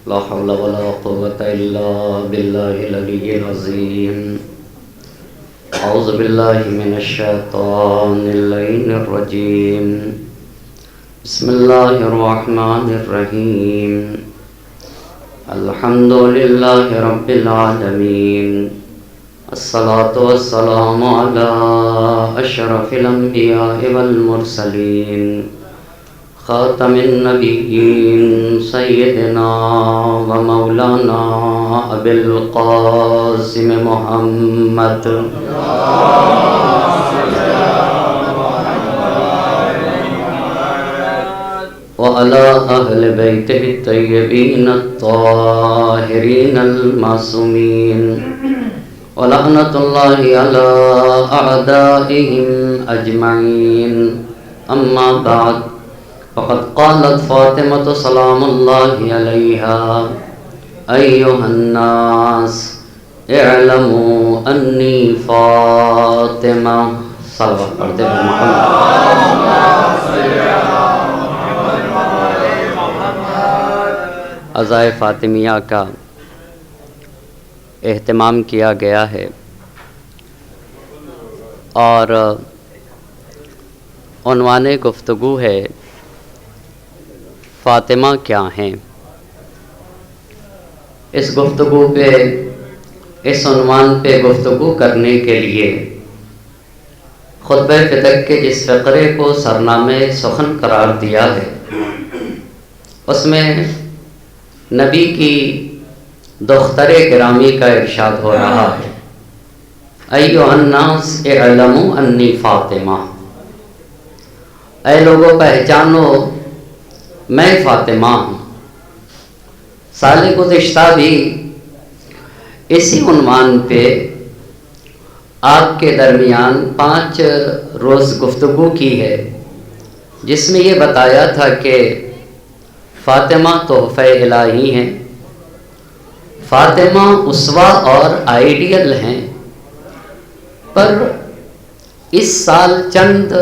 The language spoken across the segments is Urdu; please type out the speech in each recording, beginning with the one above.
لا حول ولا قوة إلا بالله العلي العظيم. أعوذ بالله من الشيطان اللعين الرجيم. بسم الله الرحمن الرحيم. الحمد لله رب العالمين. الصلاة والسلام على أشرف الأنبياء والمرسلين خاتم النبيين سيدنا ومولانا أبي القاسم محمد وعلى أهل بيته الطيبين الطاهرين المعصومين ولعنة الله على أعدائهم أجمعين. أما بعد، فقد قالت فاطمة سلام الله عليها: أيها الناس اعلموا أني فاطمة. صلوات پڑھتے ہیں محمد. عزائے فاطمیہ کا اہتمام کیا گیا ہے اور عنوان گفتگو ہے فاطمہ کیا ہیں. اس گفتگو پہ، اس عنوان پہ گفتگو کرنے کے لیے خطبہ فطر کے جس فقرے کو سرنامے سخن قرار دیا ہے، اس میں نبی کی دختر گرامی کا ارشاد ہو رہا ہے: ایھا الناس اعلموا انی فاطمہ. اے لوگوں پہچانو میں فاطمہ ہوں. سال گزشتہ بھی اسی عنوان پہ آپ کے درمیان 5 روز گفتگو کی ہے، جس میں یہ بتایا تھا کہ فاطمہ تحفہ الہی ہیں، فاطمہ اسوہ اور آئیڈیل ہیں. پر اس سال چند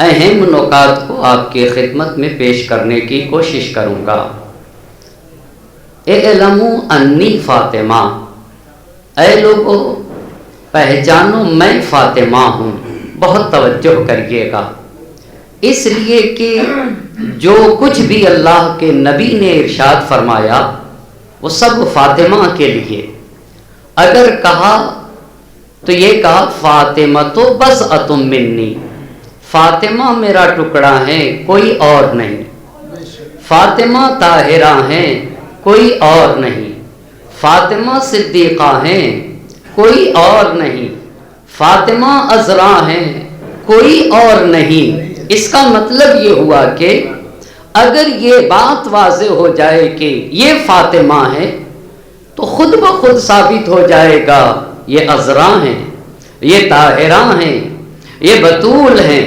اہم نکات کو آپ کی خدمت میں پیش کرنے کی کوشش کروں گا. اعلموا انی فاطمہ. اے لوگو پہچانو میں فاطمہ ہوں. بہت توجہ کریے گا، اس لیے کہ جو کچھ بھی اللہ کے نبی نے ارشاد فرمایا وہ سب فاطمہ کے لیے. اگر کہا تو یہ کہا فاطمہ تو بضعۃ منی، فاطمہ میرا ٹکڑا ہے، کوئی اور نہیں. فاطمہ طاہرہ ہیں، کوئی اور نہیں. فاطمہ صدیقہ ہیں، کوئی اور نہیں. فاطمہ عذرا ہیں، کوئی اور نہیں. اس کا مطلب یہ ہوا کہ اگر یہ بات واضح ہو جائے کہ یہ فاطمہ ہے تو خود بخود ثابت ہو جائے گا یہ عذرا ہیں، یہ طاہرہ ہیں، یہ بطول ہیں،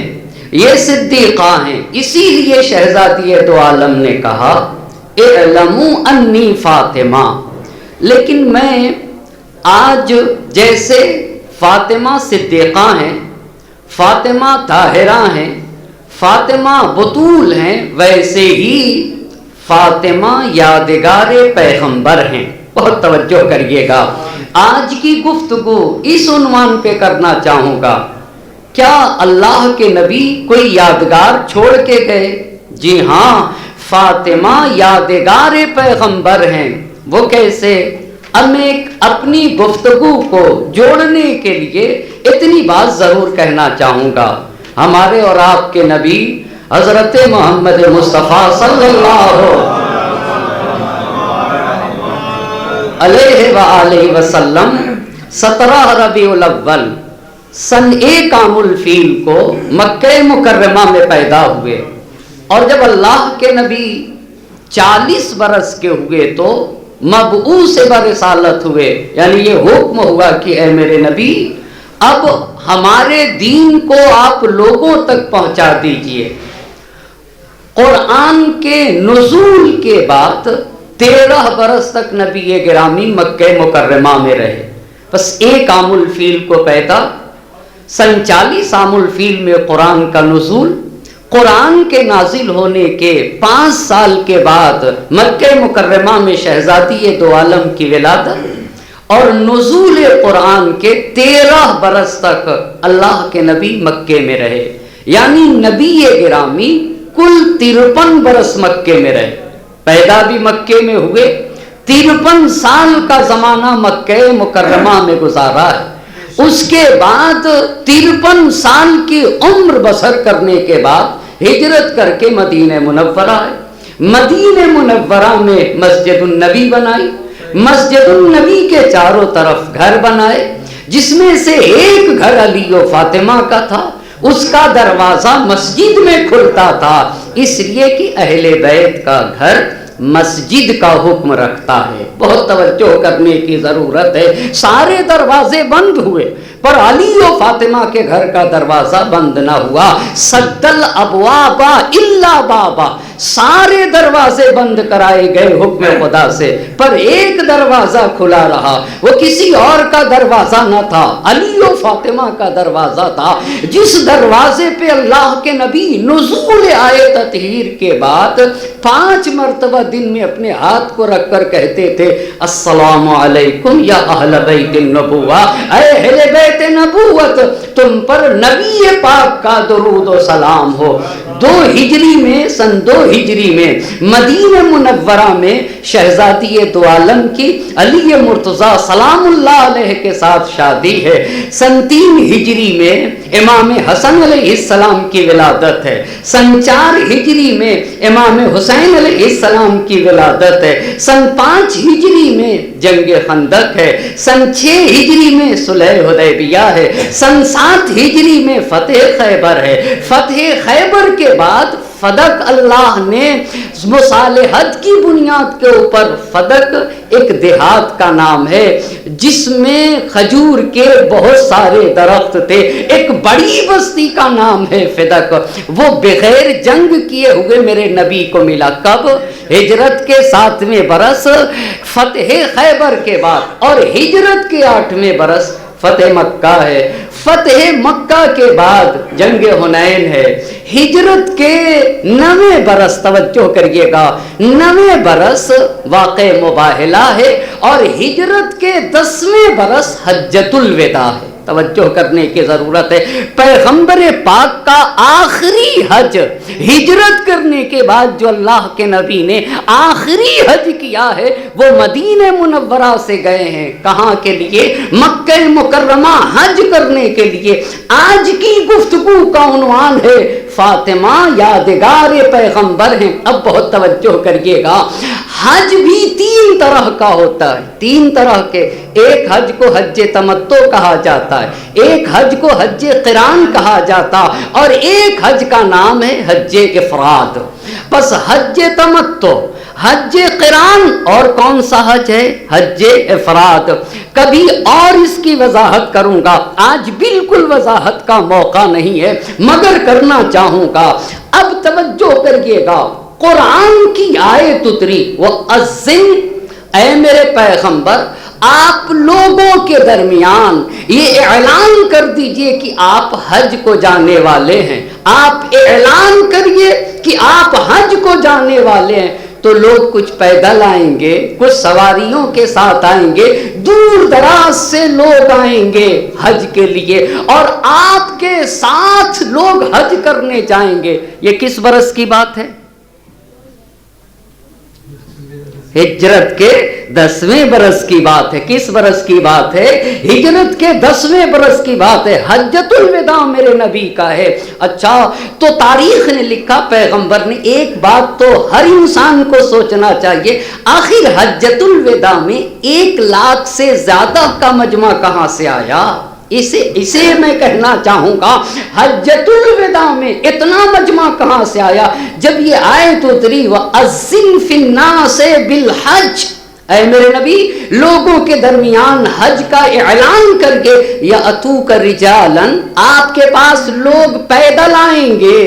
یہ صدیقہ ہیں. اسی لیے شہزادی دو عالم نے کہا اعلموا انی فاطمہ. لیکن میں آج جیسے فاطمہ صدیقہ ہیں، فاطمہ طاہرہ ہیں، فاطمہ بطول ہیں، ویسے ہی فاطمہ یادگار پیغمبر ہیں. بہت توجہ کریے گا. آج کی گفتگو اس عنوان پہ کرنا چاہوں گا: کیا اللہ کے نبی کوئی یادگار چھوڑ کے گئے؟ جی ہاں، فاطمہ یادگار پیغمبر ہیں. وہ کیسے؟ اب میں اپنی گفتگو کو جوڑنے کے لیے اتنی بات ضرور کہنا چاہوں گا. ہمارے اور آپ کے نبی حضرت محمد مصطفیٰ صلی اللہ علیہ وآلہ وسلم 17 ربیع الاول سن 1 عام الفیل کو مکہ مکرمہ میں پیدا ہوئے. اور جب اللہ کے نبی 40 برس کے ہوئے تو مبعوث برسالت ہوئے. یعنی یہ حکم ہوا کہ اے میرے نبی اب ہمارے دین کو آپ لوگوں تک پہنچا دیجئے. قرآن کے نزول کے بعد 13 برس تک نبی گرامی مکہ مکرمہ میں رہے. بس 1 عام الفیل کو پیدا، سن 40 عام الفیل میں قرآن کا نزول، قرآن کے نازل ہونے کے 5 سال کے بعد مکہ مکرمہ میں شہزادی دو عالم کی ولادت اور نزول قرآن کے 13 برس تک اللہ کے نبی مکے میں رہے، یعنی نبی گرامی کل 53 برس مکے میں رہے، پیدا بھی مکے میں ہوئے، 53 سال کا زمانہ مکہ مکرمہ میں گزارا ہے۔ اس کے بعد 53 سال کی عمر بسر کرنے کے بعد ہجرت کر کے مدینہ منورہ ہے۔ مدینہ منورہ میں مسجد النبی بنائی، مسجد النبی کے چاروں طرف گھر بنائے، جس میں سے ایک گھر علی و فاطمہ کا تھا، اس کا دروازہ مسجد میں کھلتا تھا، اس لیے کہ اہل بیت کا گھر مسجد کا حکم رکھتا ہے۔ بہت توجہ کرنے کی ضرورت ہے، سارے دروازے بند ہوئے پر علی و فاطمہ کے گھر کا دروازہ بند نہ ہوا۔ سد الابواب الا بابا، سارے دروازے بند کرائے گئے حکم خدا سے، پر ایک دروازہ کھلا رہا، وہ کسی اور کا دروازہ نہ تھا، علی و فاطمہ کا دروازہ تھا، جس دروازے پہ اللہ کے نبی نزول آئے تطہیر کے بعد 5 مرتبہ دن میں اپنے ہاتھ کو رکھ کر کہتے تھے السلام علیکم یا اہل بیت النبوہ، اے اہل بیت نبوت تم پر نبی پاک کا درود و سلام ہو۔ 2 ہجری میں، سن 2 ہجری میں مدینہ منورہ میں شہزادی دو عالم کی علی مرتضیٰ سلام اللہ علیہ کے ساتھ شادی ہے۔ سن 3 ہجری میں امام حسن علیہ السلام کی ولادت ہے۔ سن 4 ہجری میں امام حسین علیہ السلام کی ولادت ہے۔ سن 5 ہجری میں جنگ خندق ہے۔ سن 6 ہجری میں صلح حدیبیہ ہے۔ سن 7 ہجری میں فتح خیبر ہے۔ فتح خیبر کے بعد فدق اللہ نے مصالحت کی بنیاد کے اوپر، فدق ایک دیہات کا نام ہے جس میں کھجور کے بہت سارے درخت تھے، ایک بڑی بستی کا نام ہے فدق، وہ بغیر جنگ کیے ہوئے میرے نبی کو ملا۔ کب؟ ہجرت کے 7ویں برس فتح خیبر کے بعد، اور ہجرت کے 8ویں برس فتح مکہ ہے۔ فتح مکہ کے بعد جنگ حنین ہے۔ ہجرت کے 9ویں برس، توجہ کریے گا، 9ویں برس واقع مباہلہ ہے، اور ہجرت کے 10ویں برس حجۃ الوداع ہے۔ توجہ کرنے کی ضرورت ہے، پیغمبر پاک کا آخری حج، ہجرت کرنے کے بعد جو اللہ کے نبی نے آخری حج کیا ہے وہ مدینہ منورہ سے گئے ہیں۔ کہاں کے لیے؟ مکہ مکرمہ حج کرنے کے لیے۔ آج کی گفتگو کا عنوان ہے فاطمہ یادگار پیغمبر ہیں۔ اب بہت توجہ کریے گا، حج بھی 3 طرح کا ہوتا ہے، 3 طرح کے۔ ایک حج کو حج تمتع کہا جاتا ہے، ایک حج کو حج قران کہا جاتا، اور ایک حج کا نام ہے حج افراد۔ بس حج تمتع، حج قران، اور کون سا حج ہے؟ حج افراد۔ کبھی اور اس کی وضاحت کروں گا، آج بالکل وضاحت کا موقع نہیں ہے مگر کرنا چاہوں گا۔ اب توجہ کریے گا، قرآن کی آیت اتری وَأَذِّن، اے میرے پیغمبر آپ لوگوں کے درمیان یہ اعلان کر دیجئے کہ آپ حج کو جانے والے ہیں، آپ اعلان کریے کہ آپ حج کو جانے والے ہیں۔ تو لوگ کچھ پیدل آئیں گے، کچھ سواریوں کے ساتھ آئیں گے، دور دراز سے لوگ آئیں گے حج کے لیے، اور آپ کے ساتھ لوگ حج کرنے جائیں گے۔ یہ کس برس کی بات ہے؟ ہجرت کے 10ویں برس کی بات ہے۔ کس برس کی بات ہے؟ ہجرت کے 10ویں برس کی بات ہے، حجۃ الوداع میرے نبی کا ہے۔ اچھا، تو تاریخ نے لکھا، پیغمبر نے، ایک بات تو ہر انسان کو سوچنا چاہیے، آخر حجۃ الوداع میں 1 لاکھ سے زیادہ کا مجمع کہاں سے آیا؟ اسے میں کہنا چاہوں گا، حجۃ الوداع میں اتنا مجمع کہاں سے آیا؟ جب یہ آیت اتری وَأَذِّن فِي النَّاسِ بِالْحَجِّ، اے میرے نبی لوگوں کے درمیان حج کا اعلان کر کے، یَأْتُوکَ رِجَالًا، آپ کے پاس لوگ پیدل آئیں گے،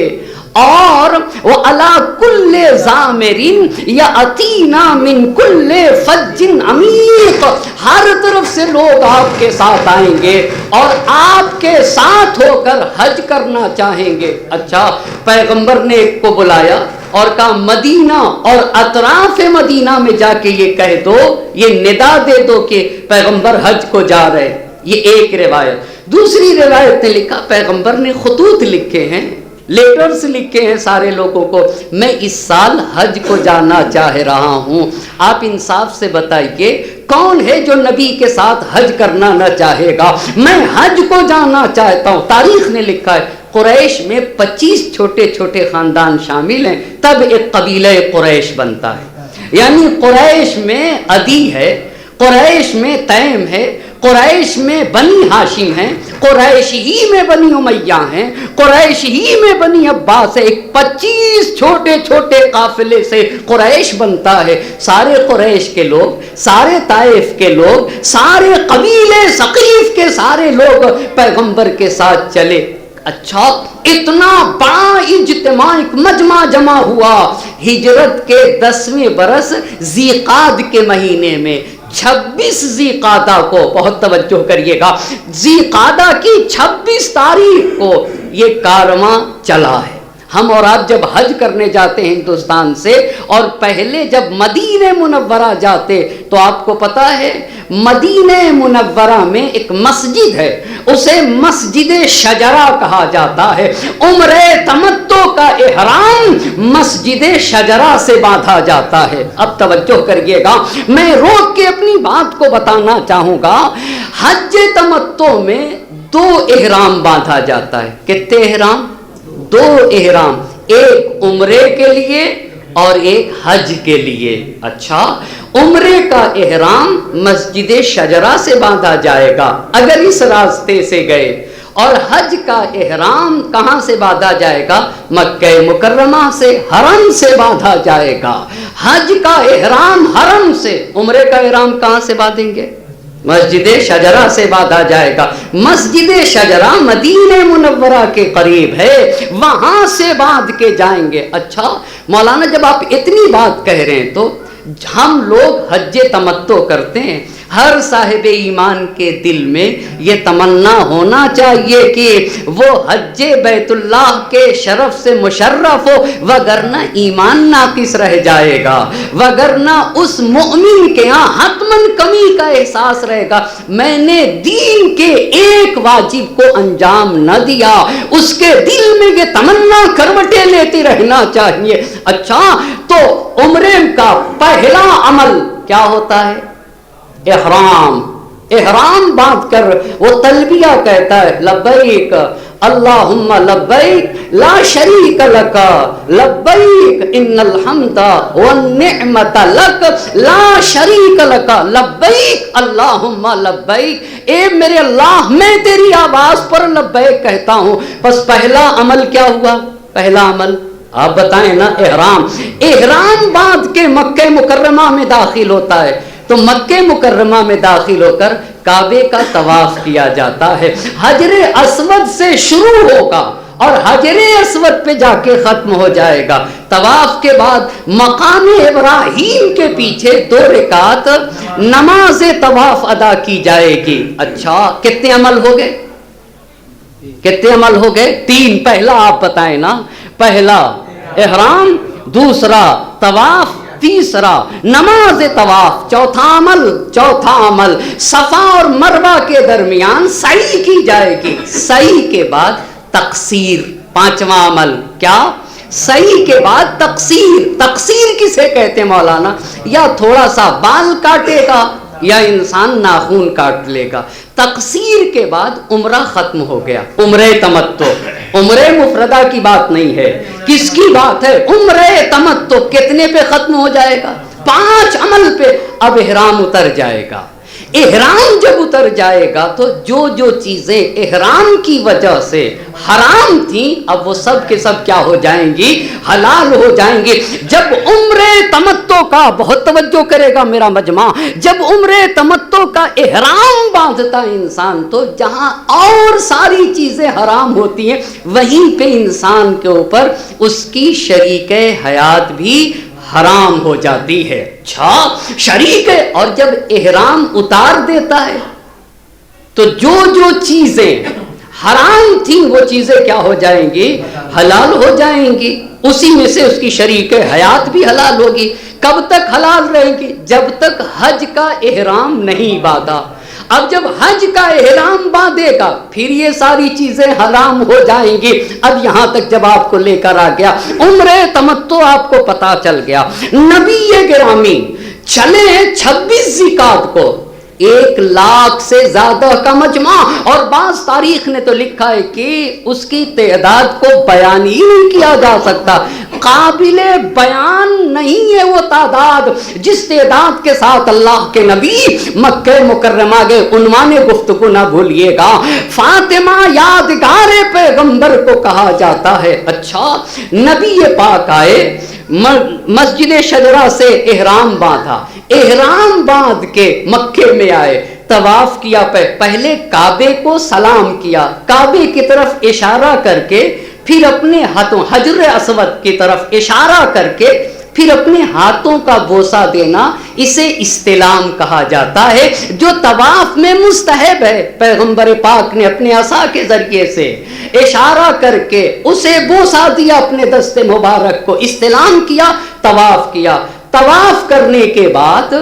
اور وعلی کل ضامر یأتینا من کل فج عمیق، ہر طرف سے لوگ آپ کے ساتھ آئیں گے اور آپ کے ساتھ ہو کر حج کرنا چاہیں گے۔ اچھا، پیغمبر نے ایک کو بلایا اور کہا مدینہ اور اطراف مدینہ میں جا کے یہ کہہ دو، یہ ندا دے دو کہ پیغمبر حج کو جا رہے۔ یہ ایک روایت۔ دوسری روایت نے لکھا، پیغمبر نے خطوط لکھے ہیں، لیٹرز لکھے ہیں سارے لوگوں کو، میں اس سال حج کو جانا چاہ رہا ہوں، آپ انصاف سے بتائیے کون ہے جو نبی کے ساتھ حج کرنا نہ چاہے گا؟ میں حج کو جانا چاہتا ہوں۔ تاریخ نے لکھا ہے قریش میں 25 چھوٹے چھوٹے خاندان شامل ہیں، تب ایک قبیلہ قریش بنتا ہے۔ یعنی قریش میں عدی ہے، قریش میں تیم ہے، قریش میں بنی ہاشم ہیں، قریش ہی میں بنی امیہ ہیں، قریش ہی میں بنی عباس ہے۔ ایک 25 چھوٹے چھوٹے قافلے سے قریش بنتا ہے۔ سارے قریش کے لوگ، سارے طائف کے لوگ، سارے قبیلے ثقیف کے سارے لوگ پیغمبر کے ساتھ چلے۔ اچھا، اتنا بڑا اجتماع، ایک مجمع جمع ہوا ہجرت کے 10ویں برس ذی قعدہ کے مہینے میں، 26 ذی قعدہ کو، بہت توجہ کریے گا، ذی قعدہ کی 26 تاریخ کو یہ کارواں چلا ہے۔ ہم اور آپ جب حج کرنے جاتے ہیں ہندوستان سے، اور پہلے جب مدینہ منورہ جاتے تو آپ کو پتا ہے مدینہ منورہ میں ایک مسجد ہے، اسے مسجد شجرہ کہا جاتا ہے۔ عمرہ تمتع کا احرام مسجد شجرہ سے باندھا جاتا ہے۔ اب توجہ کریے گا، میں روک کے اپنی بات کو بتانا چاہوں گا۔ حج تمتع میں 2 احرام باندھا جاتا ہے۔ کتنے احرام؟ 2 احرام، ایک عمرے کے لیے اور ایک حج کے لیے۔ اچھا، عمرے کا احرام مسجد شجرہ سے باندھا جائے گا اگر اس راستے سے گئے، اور حج کا احرام کہاں سے باندھا جائے گا؟ مکہ مکرمہ سے، حرم سے باندھا جائے گا۔ حج کا احرام حرم سے، عمرے کا احرام کہاں سے باندھیں گے؟ مسجد شجرہ سے باندھا جائے گا۔ مسجد شجرہ مدینہ منورہ کے قریب ہے، وہاں سے باندھ کے جائیں گے۔ اچھا مولانا، جب آپ اتنی بات کہہ رہے ہیں تو ہم لوگ حج تمتع کرتے ہیں، ہر صاحب ایمان کے دل میں یہ تمنا ہونا چاہیے کہ وہ حج بیت اللہ کے شرف سے مشرف ہو، وگرنہ ایمان ناقص رہ جائے گا، وگرنہ اس مؤمن کے ہاں حتماً کمی کا احساس رہے گا، میں نے دین کے ایک واجب کو انجام نہ دیا، اس کے دل میں یہ تمنا کروٹیں لیتی رہنا چاہیے۔ اچھا، تو عمرے کا پہلا عمل کیا ہوتا ہے؟ احرام۔ احرام باندھ کر وہ تلبیہ کہتا ہے، لبیک اللہم لبیک لا شریک لک لبیک ان الحمد والنعمت لک لا شریک لک لبیک اللہم لبیک۔ اے میرے اللہ، میں تیری آواز پر لبیک کہتا ہوں۔ بس پہلا عمل کیا ہوا؟ پہلا عمل آپ بتائیں نا، احرام۔ احرام باندھ کے مکہ مکرمہ میں داخل ہوتا ہے، تو مکہ مکرمہ میں داخل ہو کر کعبے کا طواف کیا جاتا ہے۔ حجر اسود سے شروع ہوگا اور حجر اسود پہ جا کے ختم ہو جائے گا۔ طواف کے بعد مقام ابراہیم کے پیچھے 2 رکعت نماز طواف ادا کی جائے گی۔ اچھا، کتنے عمل ہو گئے؟ کتنے عمل ہو گئے؟ 3۔ پہلا آپ بتائیں نا، پہلا احرام، دوسرا طواف، تیسرا نماز طواف۔ چوتھا عمل صفا اور مروہ کے درمیان سعی کی جائے گی۔ سعی کے بعد تقصیر، 5واں عمل کیا؟ سعی کے بعد تقصیر۔ تقصیر کسے کہتے ہیں مولانا؟ یا تھوڑا سا بال کاٹے گا یا انسان ناخون کاٹ لے گا۔ تقصیر کے بعد عمرہ ختم ہو گیا، عمرہ تمتع۔ عمرہ مفردہ کی بات نہیں ہے، کس کی بات ہے؟ عمرہ تمتع۔ کتنے پہ ختم ہو جائے گا؟ 5 عمل پہ اب احرام اتر جائے گا۔ احرام جب اتر جائے گا تو جو جو چیزیں احرام کی وجہ سے حرام تھیں اب وہ سب کے سب کیا ہو جائیں گی؟ حلال ہو جائیں گے. جب عمرے تمتع کا، بہت توجہ کرے گا میرا مجمع، جب عمرے تمتع کا احرام باندھتا ہے انسان تو جہاں اور ساری چیزیں حرام ہوتی ہیں وہیں پہ انسان کے اوپر اس کی شریک حیات بھی حرام ہو جاتی ہے. اچھا شریک ہے، اور جب احرام اتار دیتا ہے تو جو جو چیزیں حرام تھیں وہ چیزیں کیا ہو جائیں گی؟ حلال ہو جائیں گی. اسی میں سے اس کی شریک حیات بھی حلال ہوگی. کب تک حلال رہے گی؟ جب تک حج کا احرام نہیں باندھا. اب جب حج کا احرام باندھے گا پھر یہ ساری چیزیں حرام ہو جائیں گی. اب یہاں تک جب آپ کو لے کر آ گیا عمرے تمتع، آپ کو پتا چل گیا نبی گرامی چلے 26 ذی-القعدہ کو 1,00,000 سے زیادہ کا مجمع، اور بعض تاریخ نے تو لکھا ہے کہ اس کی تعداد کو بیان ہی نہیں کیا جا سکتا. قابل بیان نہیں ہے وہ تعداد جس تعداد کے ساتھ اللہ کے نبی مکہ مکرمہ گئے. عنوان گفتگو نہ بھولیے گا، فاطمہ یادگار پیغمبر کو کہا جاتا ہے. اچھا نبی پاک آئے، مسجد شجرہ سے احرام باندھا، احرام باندھ کے مکے میں آئے، طواف کیا، پہلے کعبے کو سلام کیا، کعبے کی طرف اشارہ کر کے پھر اپنے ہاتھوں حجر اسود کی طرف اشارہ کر کے پھر اپنے ہاتھوں کا بوسہ دینا، اسے استلام کہا جاتا ہے، جو طواف میں مستحب ہے. پیغمبر پاک نے اپنے عصا کے ذریعے سے اشارہ کر کے اسے بوسہ دیا، اپنے دست مبارک کو استلام کیا، طواف کیا. طواف کرنے کے بعد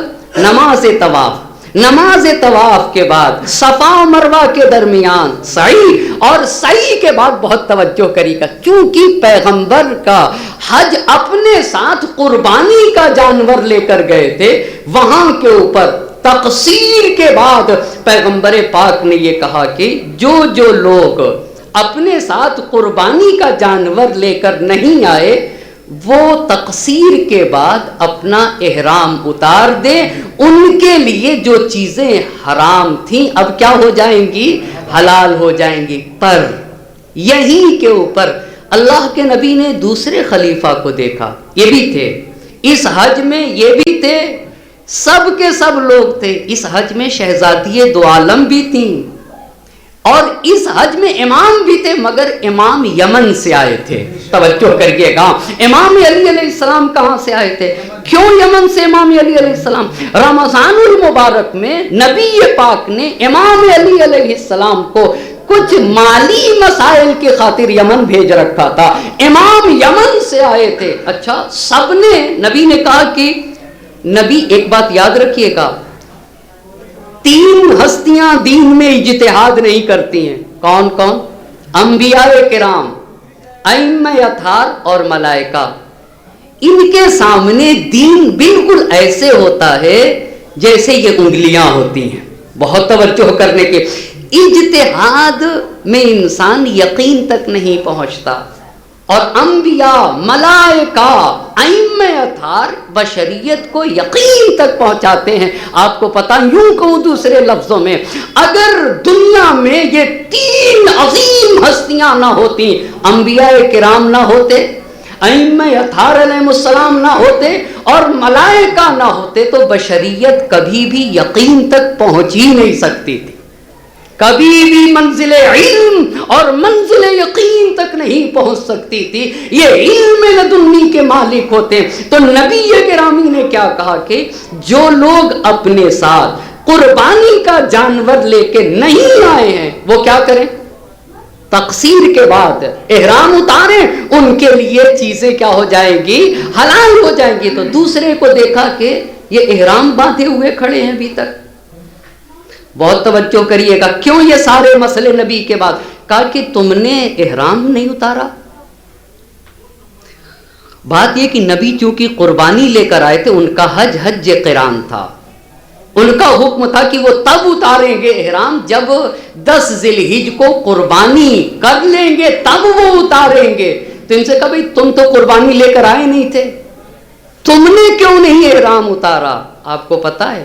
نماز طواف کے بعد صفا و مروہ کے درمیان سعی، اور سعی کے بعد بہت توجہ کری گا کیونکہ پیغمبر کا حج اپنے ساتھ قربانی کا جانور لے کر گئے تھے. وہاں کے اوپر تقصیر کے بعد پیغمبر پاک نے یہ کہا کہ جو جو لوگ اپنے ساتھ قربانی کا جانور لے کر نہیں آئے وہ تقصیر کے بعد اپنا احرام اتار دے. ان کے لیے جو چیزیں حرام تھیں اب کیا ہو جائیں گی؟ حلال ہو جائیں گی. پر یہیں کے اوپر اللہ کے نبی نے دوسرے خلیفہ کو دیکھا، یہ بھی تھے اس حج میں، یہ بھی تھے، سب کے سب لوگ تھے اس حج میں. شہزادی دو عالم بھی تھیں اور اس حج میں امام بھی تھے، مگر امام یمن سے آئے تھے. توجہ کریے گا، امام علی علیہ السلام کہاں سے آئے تھے؟ کیوں یمن سے امام علی علیہ السلام؟ رمضان المبارک میں نبی پاک نے امام علی علیہ السلام کو کچھ مالی مسائل کی خاطر یمن بھیج رکھا تھا، امام یمن سے آئے تھے. اچھا سب نے، نبی نے کہا کہ نبی ایک بات یاد رکھیے گا، 3 ہستیاں دین میں اجتہاد نہیں کرتی ہیں. کون کون؟ انبیاء کرام، ائمہ اطہار اور ملائکہ. ان کے سامنے دین بالکل ایسے ہوتا ہے جیسے یہ انگلیاں ہوتی ہیں. بہت توجہ کرنے کے، اجتہاد میں انسان یقین تک نہیں پہنچتا، اور انبیاء، ملائکہ، ائمہ اطہار بشریت کو یقین تک پہنچاتے ہیں. آپ کو پتا، یوں کہوں دوسرے لفظوں میں، اگر دنیا میں یہ 3 عظیم ہستیاں نہ ہوتی، انبیاء کرام نہ ہوتے، ائمہ اطہار علیہ السلام نہ ہوتے اور ملائکہ نہ ہوتے تو بشریت کبھی بھی یقین تک پہنچ ہی نہیں سکتی تھی، کبھی بھی منزل علم اور منزل یقین تک نہیں پہنچ سکتی تھی. یہ علم لدنی کے مالک ہوتے. تو نبی گرامی نے کیا کہا کہ جو لوگ اپنے ساتھ قربانی کا جانور لے کے نہیں آئے ہیں وہ کیا کریں؟ تقصیر کے بعد احرام اتاریں، ان کے لیے چیزیں کیا ہو جائیں گی؟ حلال ہو جائیں گی. تو دوسرے کو دیکھا کہ یہ احرام باندھے ہوئے کھڑے ہیں ابھی تک. بہت توجہ کریے گا، کیوں یہ سارے مسئلے نبی کے بعد؟ کہا کہ تم نے احرام نہیں اتارا. بات یہ کہ نبی چونکہ قربانی لے کر آئے تھے، ان کا حج قران تھا، ان کا حکم تھا کہ وہ تب اتاریں گے احرام جب 10 ذی الحجہ کو قربانی کر لیں گے، تب وہ اتاریں گے. تو ان سے کہا بھئی تم تو قربانی لے کر آئے نہیں تھے، تم نے کیوں نہیں احرام اتارا؟ آپ کو پتا ہے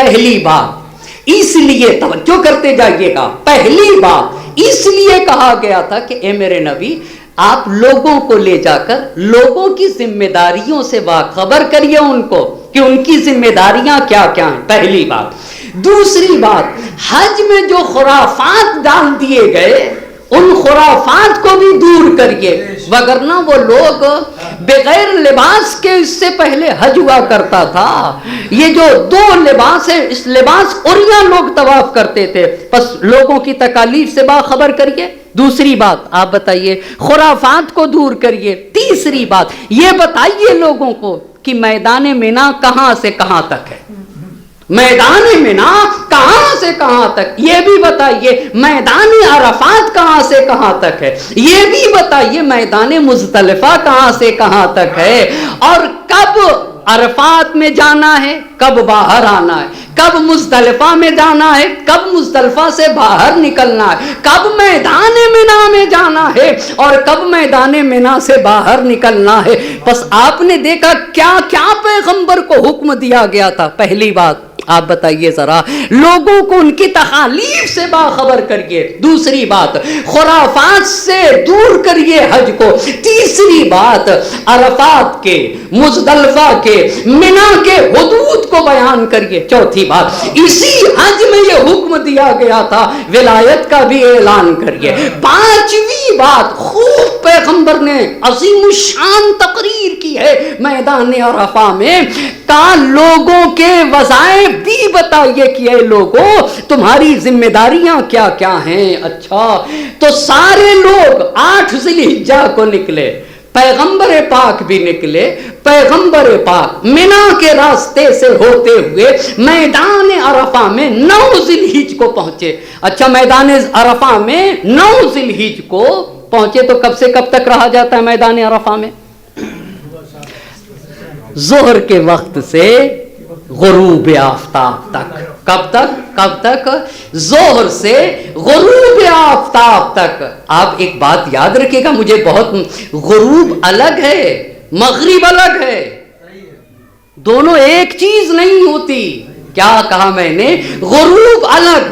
پہلی بات اس لیے توجہ کرتے جائیے گا، پہلی بات اس لیے کہا گیا تھا کہ اے میرے نبی آپ لوگوں کو لے جا کر لوگوں کی ذمہ داریوں سے باخبر کریے ان کو کہ ان کی ذمہ داریاں کیا کیا ہیں، پہلی بات۔ دوسری بات، حج میں جو خرافات ڈال دیے گئے ان خرافات کو بھی دور کریے، وگرنہ وہ لوگ بغیر لباس کے اس سے پہلے حج ہوا کرتا تھا، یہ جو دو لباس ہے اس لباس عریاں لوگ طواف کرتے تھے، بس لوگوں کی تکالیف سے باخبر کریے۔ دوسری بات آپ بتائیے خرافات کو دور کریے۔ تیسری بات یہ بتائیے لوگوں کو کہ میدان مینا کہاں سے کہاں تک ہے، میدان مینا کہاں سے کہاں تک یہ بھی بتائیے، میدان عرفات کہاں سے کہاں تک ہے یہ بھی بتائیے، میدان مزدلفہ کہاں سے کہاں تک ہے، اور کب عرفات میں جانا ہے کب باہر آنا ہے، کب مزدلفہ میں جانا ہے کب مزدلفہ سے باہر نکلنا ہے، کب میدان مینا میں جانا ہے اور کب میدان مینا سے باہر نکلنا ہے۔ بس آپ نے دیکھا کیا کیا پیغمبر کو حکم دیا گیا تھا۔ پہلی بات آپ بتائیے ذرا لوگوں کو ان کی تخالیف سے باخبر کریے۔ دوسری بات خرافات سے دور کریے حج کو۔ تیسری بات عرفات کے، مزدلفہ کے، منا کے حدود کو بیان کریے۔ چوتھی بات اسی حج میں یہ حکم دیا گیا تھا ولایت کا بھی اعلان کریے۔ پانچویں بات خوب پیغمبر نے عظیم الشان تقریر کی ہے میدان عرفہ میں، کا لوگوں کے وظائف بھی بتائیے کہ اے لوگوں تمہاری ذمہ داریاں کیا کیا ہیں۔ اچھا تو سارے لوگ 8 ذی الحجہ کو نکلے، پیغمبر پاک بھی نکلے، پیغمبر پاک منا کے راستے سے ہوتے ہوئے میدان عرفہ میں 9 ذی الحجہ کو پہنچے۔ اچھا میدان عرفہ میں 9 ذی الحجہ کو پہنچے تو کب سے کب تک رہا جاتا ہے میدان عرفہ میں؟ ظہر کے وقت سے غروب آفتاب تک۔ کب تک؟ کب تک؟ ظہر سے غروب آفتاب تک۔ آپ ایک بات یاد رکھیے گا مجھے بہت، غروب الگ ہے مغرب الگ ہے، دونوں ایک چیز نہیں ہوتی۔ کیا کہا میں نے؟ غروب الگ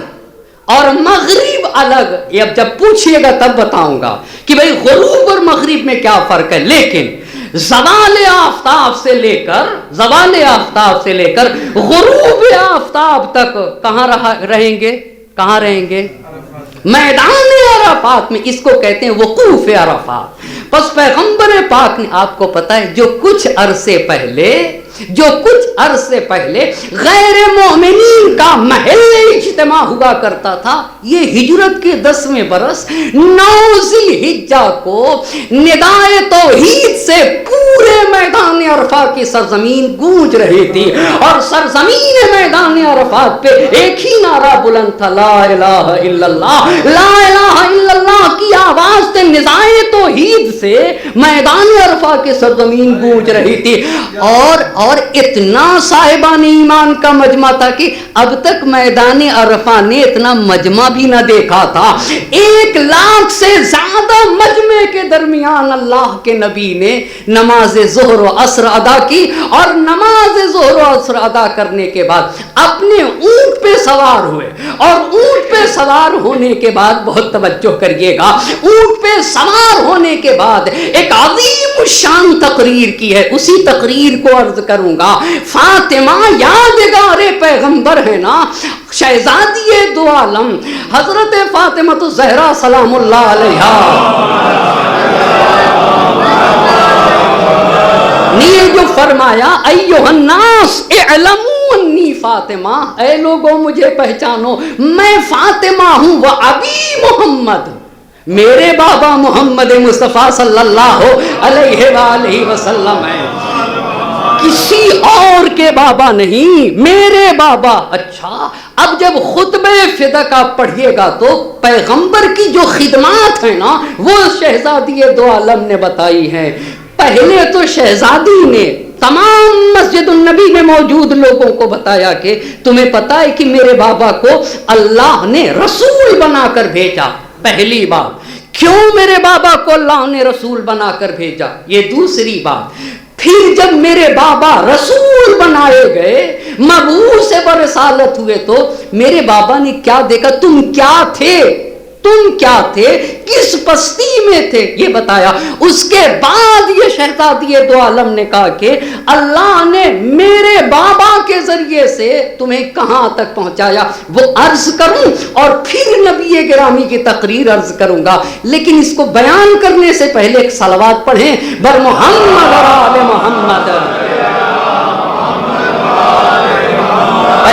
اور مغرب الگ۔ یہ اب جب پوچھئے گا تب بتاؤں گا کہ بھئی غروب اور مغرب میں کیا فرق ہے، لیکن زوال آفتاب سے لے کر غروب آفتاب تک کہاں رہیں گے؟ کہاں رہیں گے؟ میدان عرفات میں۔ اس کو کہتے ہیں وقوف عرفات۔ پس پیغمبر پاک نے آپ کو پتا ہے جو کچھ عرصے پہلے غیر مومنین کا محل اجتماع ہوا کرتا تھا، یہ ہجرت کے 10ویں برس 9 ذی الحجہ کو ندائے توحید سے پورے میدان عرفہ کی سرزمین گونج رہی تھی، اور سرزمین میدان عرفات پہ ایک ہی نعرہ بلند تھا، لا الہ الا اللہ، لا الہ الا اللہ کی آواز سے ندائے توحید سے میدان عرفہ کی سرزمین گونج رہی تھی، اور اتنا صاحبان ایمان کا مجمع تھا کہ اب تک میدان عرفہ نے اتنا مجمع بھی نہ دیکھا تھا۔ 1 لاکھ سے زیادہ مجمع کے درمیان اللہ کے نبی نے نماز ظہر و عصر ادا کی، اور نماز ظہر و عصر ادا کرنے کے بعد اپنے اونٹ پہ سوار ہوئے، اور اونٹ پہ سوار ہونے کے بعد بہت توجہ کریے گا، اونٹ پہ سوار ہونے کے بعد ایک عظیم شان تقریر کی ہے، اسی تقریر کو عرض کروں گا۔ فاطمہ یادگار پیغمبر ہے نا، شہزادی دو عالم حضرت فاطمہ الزہرا سلام اللہ علیہا نے جو فرمایا ایھا الناس اعلموا انی فاطمہ، اے لوگوں مجھے پہچانو میں فاطمہ ہوں، و ابی محمد، میرے بابا محمد مصطفیٰ صلی اللہ علیہ وآلہ وسلم ہے، کسی اور کے بابا نہیں، میرے بابا۔ اچھا اب جب خطبہ فدق آپ پڑھیے گا تو پیغمبر کی جو خدمات ہیں نا وہ شہزادی دو عالم نے بتائی ہیں۔ پہلے تو شہزادی نے تمام مسجد النبی میں موجود لوگوں کو بتایا کہ تمہیں پتا ہے کہ میرے بابا کو اللہ نے رسول بنا کر بھیجا۔ پہلی بات کیوں میرے بابا کو اللہ نے رسول بنا کر بھیجا، یہ دوسری بات پھر جب میرے بابا رسول بنائے گئے، مبعوث برسالت ہوئے، تو میرے بابا نے کیا دیکھا؟ تم کیا تھے، تم کیا تھے، کس پستی میں تھے، یہ بتایا۔ اس کے بعد یہ شہزادی دو عالم نے کہا کہ اللہ نے میرے بابا کے ذریعے سے تمہیں کہاں تک پہنچایا وہ عرض کروں، اور پھر نبی گرامی کی تقریر عرض کروں گا، لیکن اس کو بیان کرنے سے پہلے ایک صلوات پڑھیں بر محمد اور آل محمد۔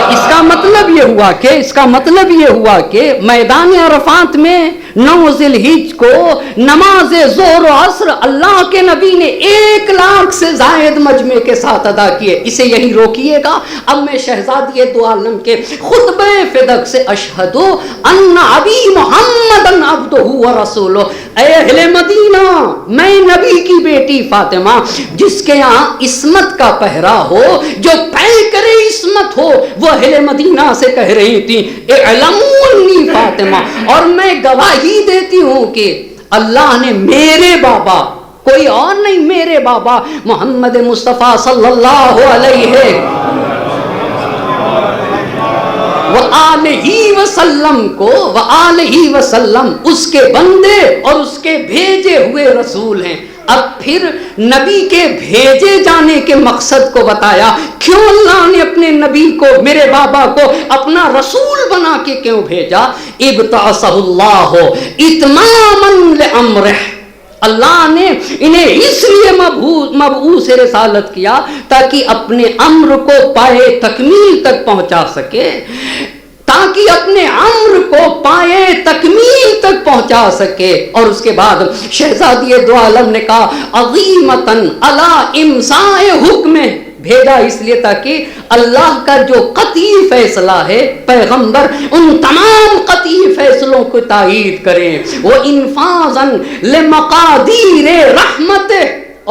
اس کا مطلب یہ ہوا کہ میدان عرفات میں 9 ذی الحجہ کو نماز ظہر و عصر اللہ کے نبی نے 1 لاکھ سے زائد مجمع کے ساتھ ادا کیے۔ اسے یہی روکیے گا۔ اب میں شہزادی دو عالم کے خطبہ فدق سے اشہد ان ابی محمد عبدہ و رسولہ، اے اہل مدینہ، میں نبی کی بیٹی فاطمہ جس کے یہاں عصمت کا پہرا ہو، جو طے کرے عصمت ہو، وہ اہل مدینہ سے کہہ رہی تھی اعلمونی فاطمہ، اور میں گواہی دیتی ہوں کہ اللہ نے میرے بابا، کوئی اور نہیں، میرے بابا محمد مصطفیٰ صلی اللہ علیہ وآلہ وسلم کو، وآلہ وسلم اس کے بندے اور اس کے بھیجے ہوئے رسول ہیں۔ اب پھر نبی کے بھیجے جانے کے مقصد کو بتایا، کیوں اللہ نے اپنے نبی کو، میرے بابا کو اپنا رسول بنا کے کیوں بھیجا؟ ابتعثہ اللہ اتماما لامرہ، اللہ نے انہیں اس لیے مبعوث رسالت کیا تاکہ اپنے امر کو پائے تکمیل تک پہنچا سکے، تاکہ اپنے امر کو پائے تکمیل تک پہنچا سکے۔ اور اس کے بعد شہزادی دو عالم نے کہا عظیمتاً علی امضاء حکم، بھیجا اس لیے تاکہ اللہ کا جو قطعی فیصلہ ہے پیغمبر ان تمام قطعی فیصلوں کو تائید کریں، وہ انفاذاً لمقادیر رحمت،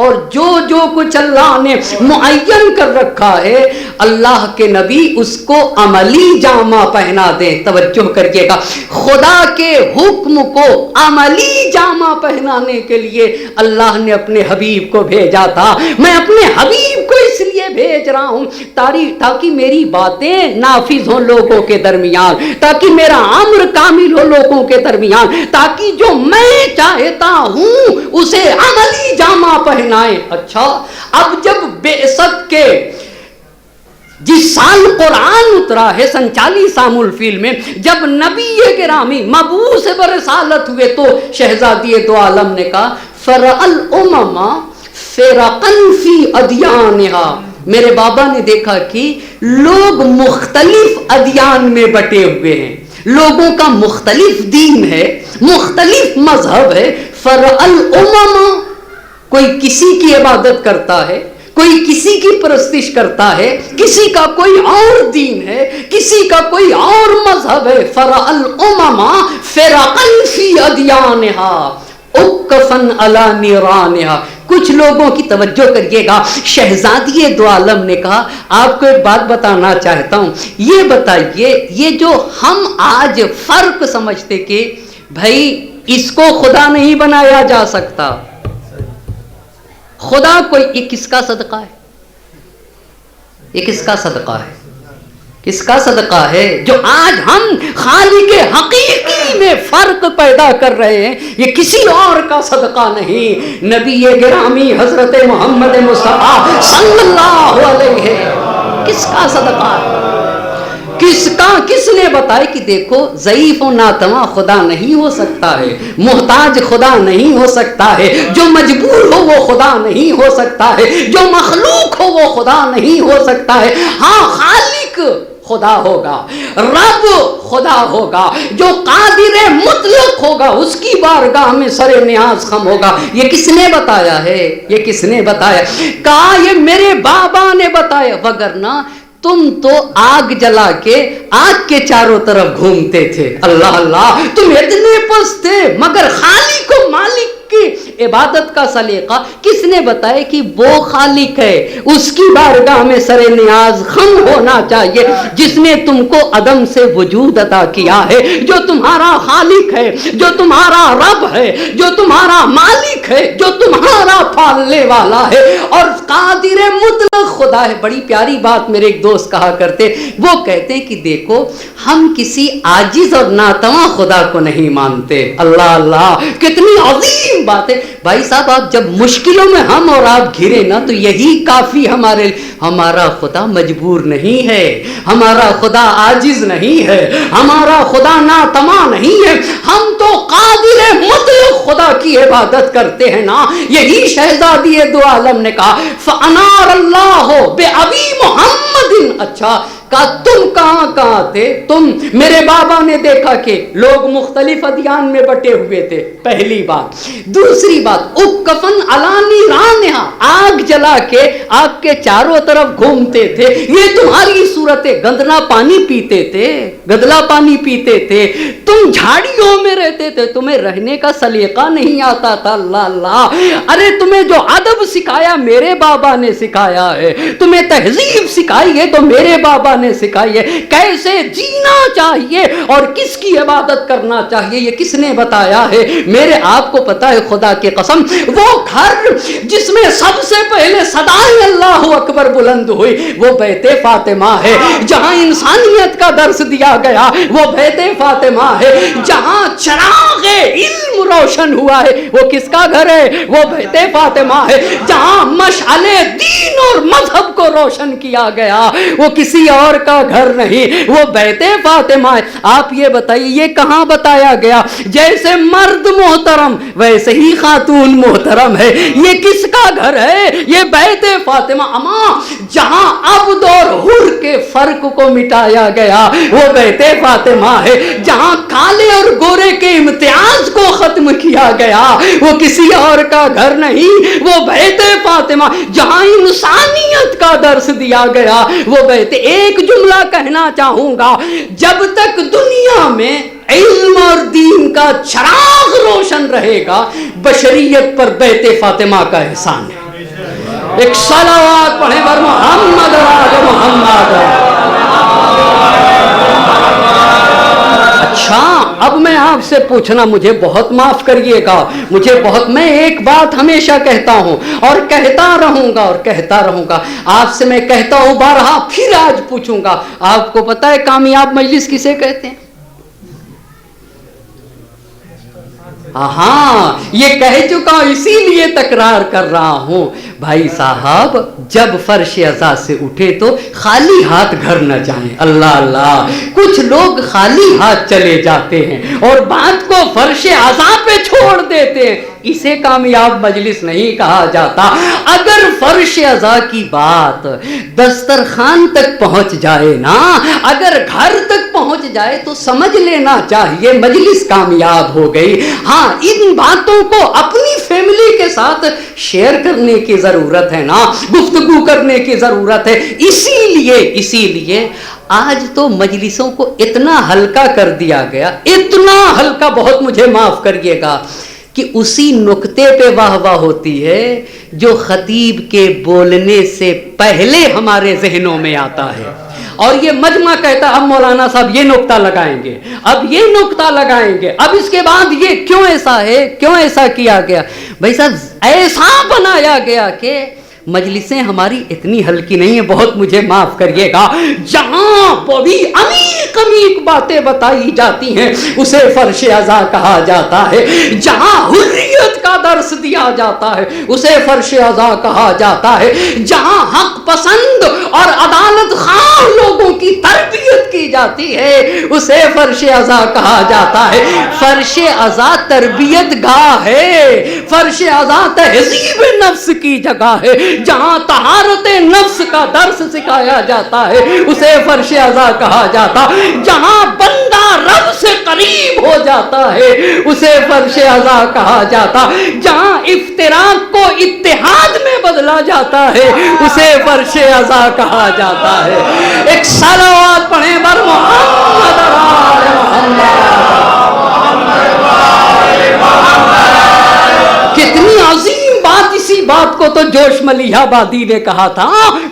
اور جو جو کچھ اللہ نے معین کر رکھا ہے اللہ کے نبی اس کو عملی جامہ پہنا دیں۔ توجہ کریے گا، خدا کے حکم کو عملی جامہ پہنانے کے لیے اللہ نے اپنے حبیب کو بھیجا تھا۔ میں اپنے حبیب کو اس لیے بھیج رہا ہوں تاکہ میری باتیں نافذ ہوں لوگوں کے درمیان، تاکہ میرا امر کامل ہو لوگوں کے درمیان، تاکہ جو میں چاہتا ہوں اسے عملی جامہ پہنائیں۔ اچھا، اب جب بعثت کے جس سال قرآن اترا ہے 47 عام الفیل میں، جب نبی گرامی مبعوث برسالت ہوئے تو شہزادی دو عالم نے کہا فرأى الامم فرقا فی ادیانہا، میرے بابا نے دیکھا کہ لوگ مختلف ادیان میں بٹے ہوئے ہیں، لوگوں کا مختلف دین ہے، مختلف مذہب ہے۔ فرأى الامم، کوئی کسی کی عبادت کرتا ہے، کوئی کسی کی پرستش کرتا ہے، کسی کا کوئی اور دین ہے، کسی کا کوئی اور مذہب ہے۔ فرأى الامم فرقا فی ادیانہا اکفا علی نیرانہا۔ کچھ لوگوں کی توجہ کریے گا، شہزادی دو عالم نے کہا آپ کو ایک بات بتانا چاہتا ہوں، یہ بتائیے یہ جو ہم آج فرق سمجھتے کہ بھائی اس کو خدا نہیں بنایا جا سکتا، خدا کوئی، یہ کس کا صدقہ ہے؟ یہ کس کا صدقہ ہے؟ کس کا صدقہ ہے جو آج ہم خالق حقیقی میں فرق پیدا کر رہے ہیں؟ یہ کسی اور کا صدقہ نہیں، نبی گرامی حضرت محمد مصطفیٰ صلی اللہ علیہ، کس کا صدقہ ہے؟ کس نے بتایا کہ دیکھو ضعیف و ناتواں خدا نہیں ہو سکتا ہے، محتاج خدا نہیں ہو سکتا ہے، جو مجبور ہو وہ خدا نہیں ہو سکتا ہے، جو مخلوق ہو وہ خدا نہیں ہو سکتا ہے۔ ہاں، خالق خدا ہوگا، رب خدا ہوگا، جو قادر مطلق ہوگا، اس کی بارگاہ میں سر نیاز خم ہوگا۔ یہ کس نے بتایا ہے؟ یہ کس نے بتایا؟ کہا یہ میرے بابا نے بتایا، وگرنہ تم تو آگ جلا کے آگ کے چاروں طرف گھومتے تھے۔ اللہ اللہ، تم اتنے پست تھے، مگر خالق و مالک کی عبادت کا سلیقہ کس نے بتایا کہ وہ خالق ہے، اس کی بارگاہ میں سر نیاز خم ہونا چاہیے، جس نے تم کو عدم سے وجود عطا کیا ہے، جو تمہارا خالق ہے، جو تمہارا رب ہے، جو تمہارا مالک ہے، جو تمہارا پالنے والا ہے۔ اور قادر مطلق خدا ہے. بڑی پیاری بات میرے ایک دوست کہا کرتے, وہ کہتے ہیں کہ دیکھو ہم کسی عاجز اور ناتواں خدا کو نہیں مانتے. اللہ اللہ, کتنی عظیم بات ہے بھائی صاحب. آپ جب مشکلوں میں ہم اور آپ گھرے نا تو یہی کافی ہمارے. ہمارا خدا مجبور نہیں ہے, ہمارا خدا عاجز نہیں ہے, ہمارا خدا ناتواں نہیں ہے. ہم تو قادر مطلق خدا کی عبادت کرتے ہیں نا. یہی شہزادی دو عالم نے کہا فَأَنَارَ اللَّهُ بِأَبِي مُحَمَّدٍ. اچھا کہا تم کہاں تھے؟ تم, میرے بابا نے دیکھا کہ لوگ مختلف ادیان میں بٹے ہوئے تھے, پہلی بات. دوسری بات, اُکَّفًا عَلَىٰ نِيرَانِهَا, آگ جلا کے آپ کے چاروں طرف گھومتے تھے. یہ تمہاری صورت ہے. گندلا پانی پیتے تھے, گدلا پانی پیتے تھے. تم جھاڑیوں میں رہتے تھے, تمہیں رہنے کا سلیقہ نہیں آتا تھا. اللہ اللہ, ارے تمہیں جو ادب سکھایا میرے بابا نے سکھایا ہے, تمہیں تہذیب سکھائی ہے تو میرے بابا نے سکھائی ہے. کیسے جینا چاہیے اور کس کی عبادت کرنا چاہیے یہ کس نے بتایا ہے؟ میرے آپ کو پتا ہے خدا کی قسم, وہ گھر جس میں سب سے پہلے صدائے اللہ اکبر بلند ہوئی وہ بیت فاطمہ ہے. جہاں انسانیت کا درس دیا گیا وہ بیت فاطمہ ہے. جہاں چراغ علم روشن ہوا ہے وہ کس کا گھر ہے؟ وہ بیت فاطمہ ہے. جہاں مشعل دین اور مذہب کو روشن کیا گیا وہ کسی اور کا گھر نہیں, وہ بیت فاطمہ ہے. آپ یہ بتائیے یہ کہاں بتایا گیا؟ جیسے مرد محترم ویسے ہی خاتون محترم ہے. یہ کس کا گھر ہے؟ یہ بیت فاطمہ. اما جہاں عبد اور حر کے فرق کو مٹایا گیا وہ بیت فاطمہ ہے. جہاں کالے اور گورے کے امتیاز کو ختم کیا گیا وہ کسی اور کا گھر نہیں, وہ بیت فاطمہ. جہاں انسانیت کا درس دیا گیا وہ بیت. ایک جملہ کہنا چاہوں گا, جب تک دنیا میں علم اور دین کا چراغ روشن رہے گا بشریت پر بیت فاطمہ کا احسان ہے. ایک صلوات پڑھیں بر محمد آل محمد. اچھا اب میں آپ سے پوچھنا, مجھے بہت معاف کریے گا, مجھے بہت, میں ایک بات ہمیشہ کہتا ہوں اور کہتا رہوں گا اور کہتا رہوں گا. آپ سے میں کہتا ہوں بارہا, پھر آج پوچھوں گا. آپ کو پتا ہے کامیاب مجلس کسے کہتے ہیں؟ ہاں یہ کہہ چکا ہوں اسی لیے تکرار کر رہا ہوں. بھائی صاحب جب فرش عزا سے اٹھے تو خالی ہاتھ گھر نہ جائیں. اللہ اللہ, کچھ لوگ خالی ہاتھ چلے جاتے ہیں اور بات کو فرش عزا پہ چھوڑ دیتے ہیں. اسے کامیاب مجلس نہیں کہا جاتا. اگر فرش عزا کی بات دسترخوان تک پہنچ جائے نا, اگر گھر تک پہنچ جائے تو سمجھ لینا چاہیے مجلس کامیاب ہو گئی. ہاں ان باتوں کو اپنی فیملی کے ساتھ شیئر کرنے کی ضرورت ہے نا, گفتگو کرنے کی ضرورت ہے. اسی لیے آج تو مجلسوں کو اتنا ہلکا کر دیا گیا, اتنا ہلکا, بہت مجھے معاف کریے گا, کہ اسی نقطے پہ واہ واہ ہوتی ہے جو خطیب کے بولنے سے پہلے ہمارے ذہنوں میں آتا ہے. اور یہ مجمع کہتا اب مولانا صاحب یہ نقطہ لگائیں گے, اب یہ نقطہ لگائیں گے, اب اس کے بعد یہ کیوں ایسا ہے, کیوں ایسا کیا گیا. بھائی صاحب ایسا بنایا گیا کہ مجلسیں ہماری اتنی ہلکی نہیں ہیں. بہت مجھے معاف کریے گا, جہاں بڑی عمیق عمیق باتیں بتائی جاتی ہیں اسے فرش عزا کہا جاتا ہے. جہاں حریت کا درس دیا جاتا ہے اسے فرش عزا کہا جاتا ہے. جہاں حق پسند اور عدالت خواہ لوگوں کی تربیت کی جاتی ہے اسے فرش عزا کہا جاتا ہے. فرش عزا تربیت گاہ ہے, فرش عزا تہذیب نفس کی جگہ ہے. جہاں طہارت نفس کا درس سکھایا جاتا ہے اسے فرش عزا کہا جاتا. جہاں بندہ رب سے قریب ہو جاتا ہے اسے فرش عزا کہا جاتا. جہاں افتراق کو اتحاد میں بدلا جاتا ہے اسے فرش عزا کہا جاتا ہے. ایک صلوات پڑھیں بر محمد آل محمد. کتنی عظیم بات. اسی بات کو تو جوش ملیح آبادی نے کہا تھا,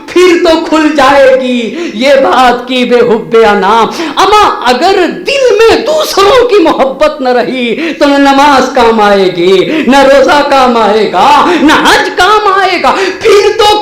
پھر تو کھل جائے گی یہ بات کی بے حب انام. اما اگر دل میں دوسروں کی محبت نہ رہی تو نہ نماز کام آئے گی, نہ روزہ کام آئے گا, نہ حج کام آئے گا. پھر تو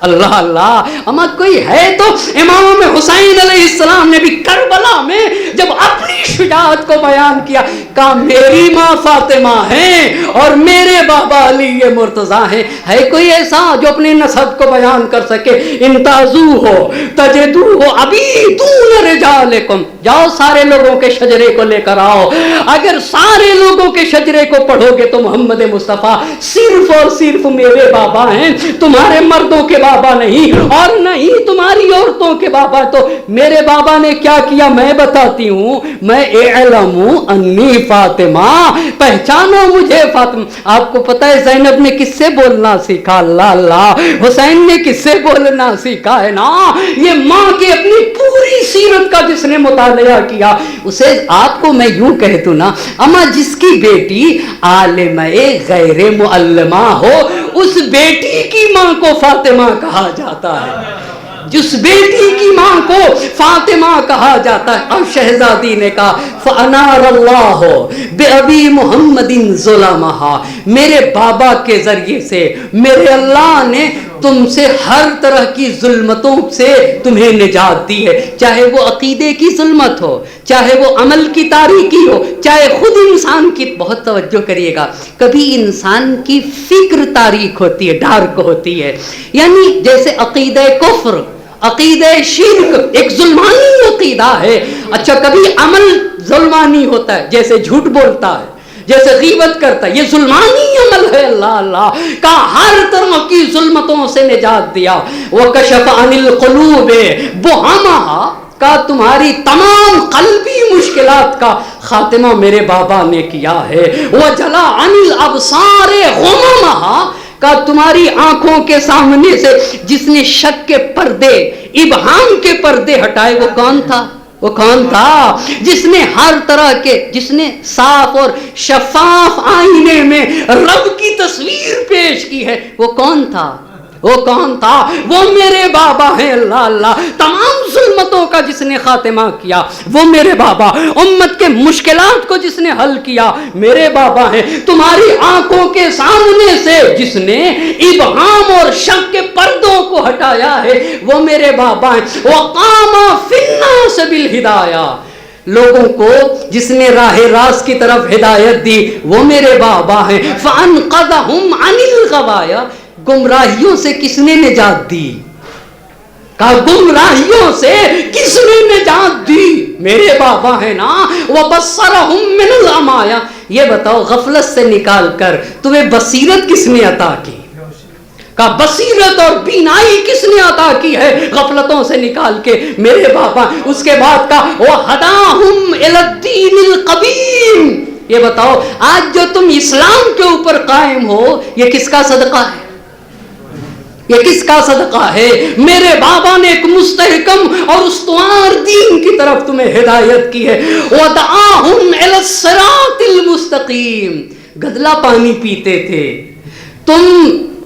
اللہ اللہ، اما کوئی ہے تو امام حسین علیہ السلام نے بھی کربلا میں جب اپنی شجاعت کو بیان کیا، کہا میری ماں فاطمہ ہیں اور میرے بابا علی مرتضیٰ ہیں۔ ہے کوئی ایسا جو اپنی نسب کو بیان کر سکے؟ انتازو ہو تجدو ہو ابھی دون رجالکم، جاؤ سارے لوگوں کے شجرے کو لے کر آؤ۔ اگر سارے لوگوں کے شجرے کو پڑھو گے تو محمد مصطفیٰ صرف اور صرف میرے بابا ہیں، تمہارے مردوں کے بابا نہیں، اور نہیں تمہاری عورتوں کے بابا۔ تو میرے بابا نے کیا کیا میں بتاتی ہوں، میں اعلموا انی فاطمہ، پہچانو مجھے فاطمہ۔ آپ کو پتہ ہے زینب نے کس سے بولنا سیکھا؟ اللہ اللہ، حسین نے کس سے بولنا سیکھا ہے نا؟ یہ ماں کی اپنی پوری سیرت کا جس نے مطالعہ کیا، اسے آپ کو میں یوں کہہ دوں نا، اما جس کی بیٹی عالمہ غیر معلمہ ہو، اس بیٹی کی ماں کو فاطمہ کہا جاتا ہے، جس بیٹی کی ماں کو فاطمہ کہا جاتا ہے۔ اب شہزادی نے کہا فَأَنَارَ اللَّهُ بِأَبِي مُحَمَّدٍ ظُلَمَهَا، میرے بابا کے ذریعے سے میرے اللہ نے تم سے ہر طرح کی ظلمتوں سے تمہیں نجات دی ہے، چاہے وہ عقیدے کی ظلمت ہو، چاہے وہ عمل کی تاریکی ہو، چاہے خود انسان کی، بہت توجہ کریے گا، کبھی انسان کی فکر تاریک ہوتی ہے، ڈارک ہوتی ہے، یعنی جیسے عقیدہ کفر، عقیدہ شرک ایک ظلمانی عقیدہ ہے۔ اچھا کبھی عمل ظلمانی ہوتا ہے، جیسے جھوٹ بولتا ہے، جیسے غیبت کرتا ہے، یہ ظلمانی عمل ہے۔ اللہ اللہ کا ہر طرح کی ظلمتوں سے نجات دیا۔ وَكَشَفَ عَنِ الْقُلُوبِ بُهَمَهَا، کا تمہاری تمام قلبی مشکلات کا خاتمہ میرے بابا نے کیا ہے۔ وَجَلَا عَنِ الْأَبْصَارِ غُمَمَهَا، کا تمہاری آنکھوں کے سامنے سے جس نے شک کے پردے، ابہام کے پردے ہٹائے، وہ کون تھا؟ وہ کون تھا جس نے ہر طرح کے، جس نے صاف اور شفاف آئینے میں رب کی تصویر پیش کی ہے، وہ کون تھا؟ وہ کون تھا؟ وہ میرے بابا ہیں۔ اللہ اللہ، تمام ظلمتوں کا جس نے خاتمہ کیا وہ میرے بابا، امت کے مشکلات کو جس نے حل کیا میرے بابا ہیں، تمہاری آنکھوں کے سامنے سے جس نے ابہام اور شک کے پردوں کو ہٹایا ہے وہ میرے بابا ہیں۔ وقام فی الناس بالہدایہ، لوگوں کو جس نے راہ راست کی طرف ہدایت دی وہ میرے بابا ہیں۔ فانقذہم عن الغوایہ، گمراہیوں سے کس نے نجات دی؟ کہا گمراہیوں سے کس نے نجات دی؟ میرے بابا ہے نا۔ وَبَصَّرَهُم مِّنَ الْعَمَایَہ، یہ بتاؤ غفلت سے نکال کر تمہیں بصیرت کس نے عطا کی؟ کہا بصیرت اور بینائی کس نے عطا کی ہے غفلتوں سے نکال کے؟ میرے بابا۔ اس کے بعد کہا وَهَدَاهُمْ إِلَى الدِّينِ الْقَوِيمِ، یہ بتاؤ آج جو تم اسلام کے اوپر قائم ہو یہ کس کا صدقہ ہے؟ یہ کس کا صدقہ ہے؟ میرے بابا نے ایک مستحکم اور استوار دین کی طرف تمہیں ہدایت کی ہے۔ وَدَعَاهُمْ إِلَى الصِّرَاطِ الْمُسْتَقِيمِ، گدلا پانی پیتے تھے، تم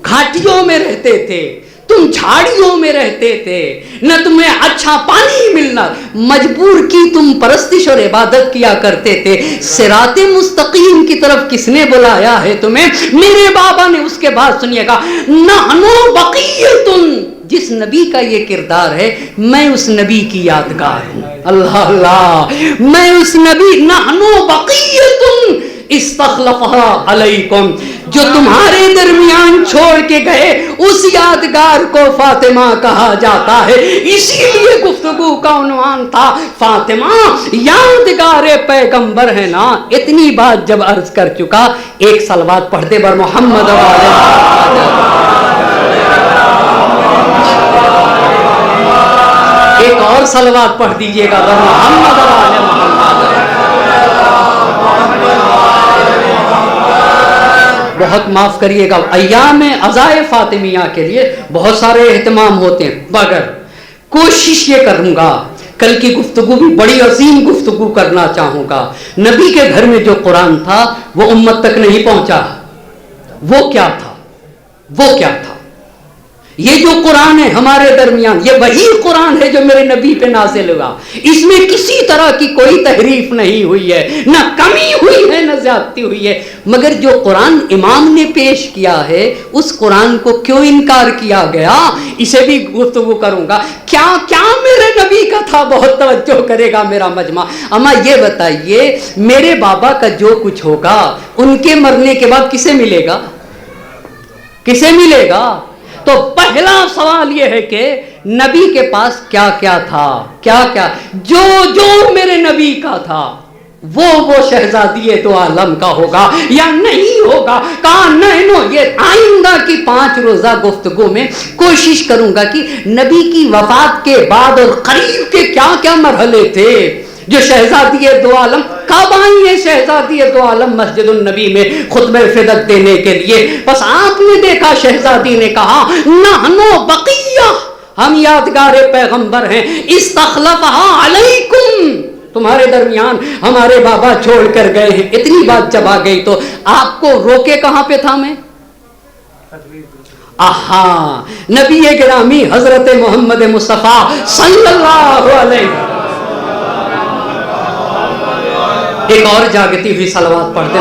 گھاٹیوں میں رہتے تھے، تم جھاڑیوں میں رہتے تھے، نہ تمہیں اچھا پانی ملنا، مجبور کی تم پرستش اور عبادت کیا کرتے تھے۔ صراط مستقیم کی طرف کس نے بلایا ہے تمہیں؟ میرے بابا نے۔ اس کے بعد سنیے گا نحنو بقیتن، جس نبی کا یہ کردار ہے میں اس نبی کی یادگار ہوں۔ اللہ اللہ، میں اس نبی، نحنو بقیتن استخلفها علیکم، جو تمہارے درمیان چھوڑ کے گئے اس یادگار کو فاطمہ کہا جاتا ہے۔ اسی لیے گفتگو کا عنوان تھا فاطمہ یادگار پیغمبر ہے نا۔ اتنی بات جب عرض کر چکا، ایک صلوات پڑھتے بر محمد ایک اور صلوات پڑھ دیجئے گا بر محمد وعلى محمد۔ بہت معاف کریے گا، ایام عزائے فاطمیہ کے لیے بہت سارے اہتمام ہوتے ہیں، مگر کوشش یہ کروں گا کل کی گفتگو بھی بڑی عظیم گفتگو کرنا چاہوں گا۔ نبی کے گھر میں جو قرآن تھا وہ امت تک نہیں پہنچا، وہ کیا تھا؟ وہ کیا تھا؟ یہ جو قرآن ہے ہمارے درمیان، یہ وہی قرآن ہے جو میرے نبی پہ نازل ہوا، اس میں کسی طرح کی کوئی تحریف نہیں ہوئی ہے، نہ کمی ہوئی ہے نہ زیادتی ہوئی ہے، مگر جو قرآن امام نے پیش کیا ہے اس قرآن کو کیوں انکار کیا گیا، اسے بھی گفتگو کروں گا۔ کیا کیا میرے نبی کا تھا، بہت توجہ کرے گا میرا مجمع۔ اما یہ بتائیے، میرے بابا کا جو کچھ ہوگا ان کے مرنے کے بعد کسے ملے گا؟ کسے ملے گا؟ تو پہلا سوال یہ ہے کہ نبی کے پاس کیا کیا تھا، کیا کیا جو جو میرے نبی کا تھا وہ شہزادی دو عالم کا ہوگا یا نہیں ہوگا؟ کہا نہیں نو۔ یہ آئندہ کی 5 روزہ گفتگو میں کوشش کروں گا کہ نبی کی وفات کے بعد اور قریب کے کیا کیا مرحلے تھے جو شہزادی دو عالم کب آئی ہے۔ شہزادی دو عالم مسجد النبی میں خطبہ فدق دینے کے لیے، بس آپ نے دیکھا شہزادی نے کہا نحنو بقیہ، ہم یادگار پیغمبر ہیں، استخلفہا علیکم، تمہارے درمیان ہمارے بابا چھوڑ کر گئے ہیں۔ اتنی بات جب آ گئی تو آپ کو روکے کہاں پہ تھا میں؟ آہا، نبی گرامی حضرت محمد مصطفیٰ صلی اللہ علیہ وسلم۔ ایک اور جاگتی ہوئی صلوات پڑھتے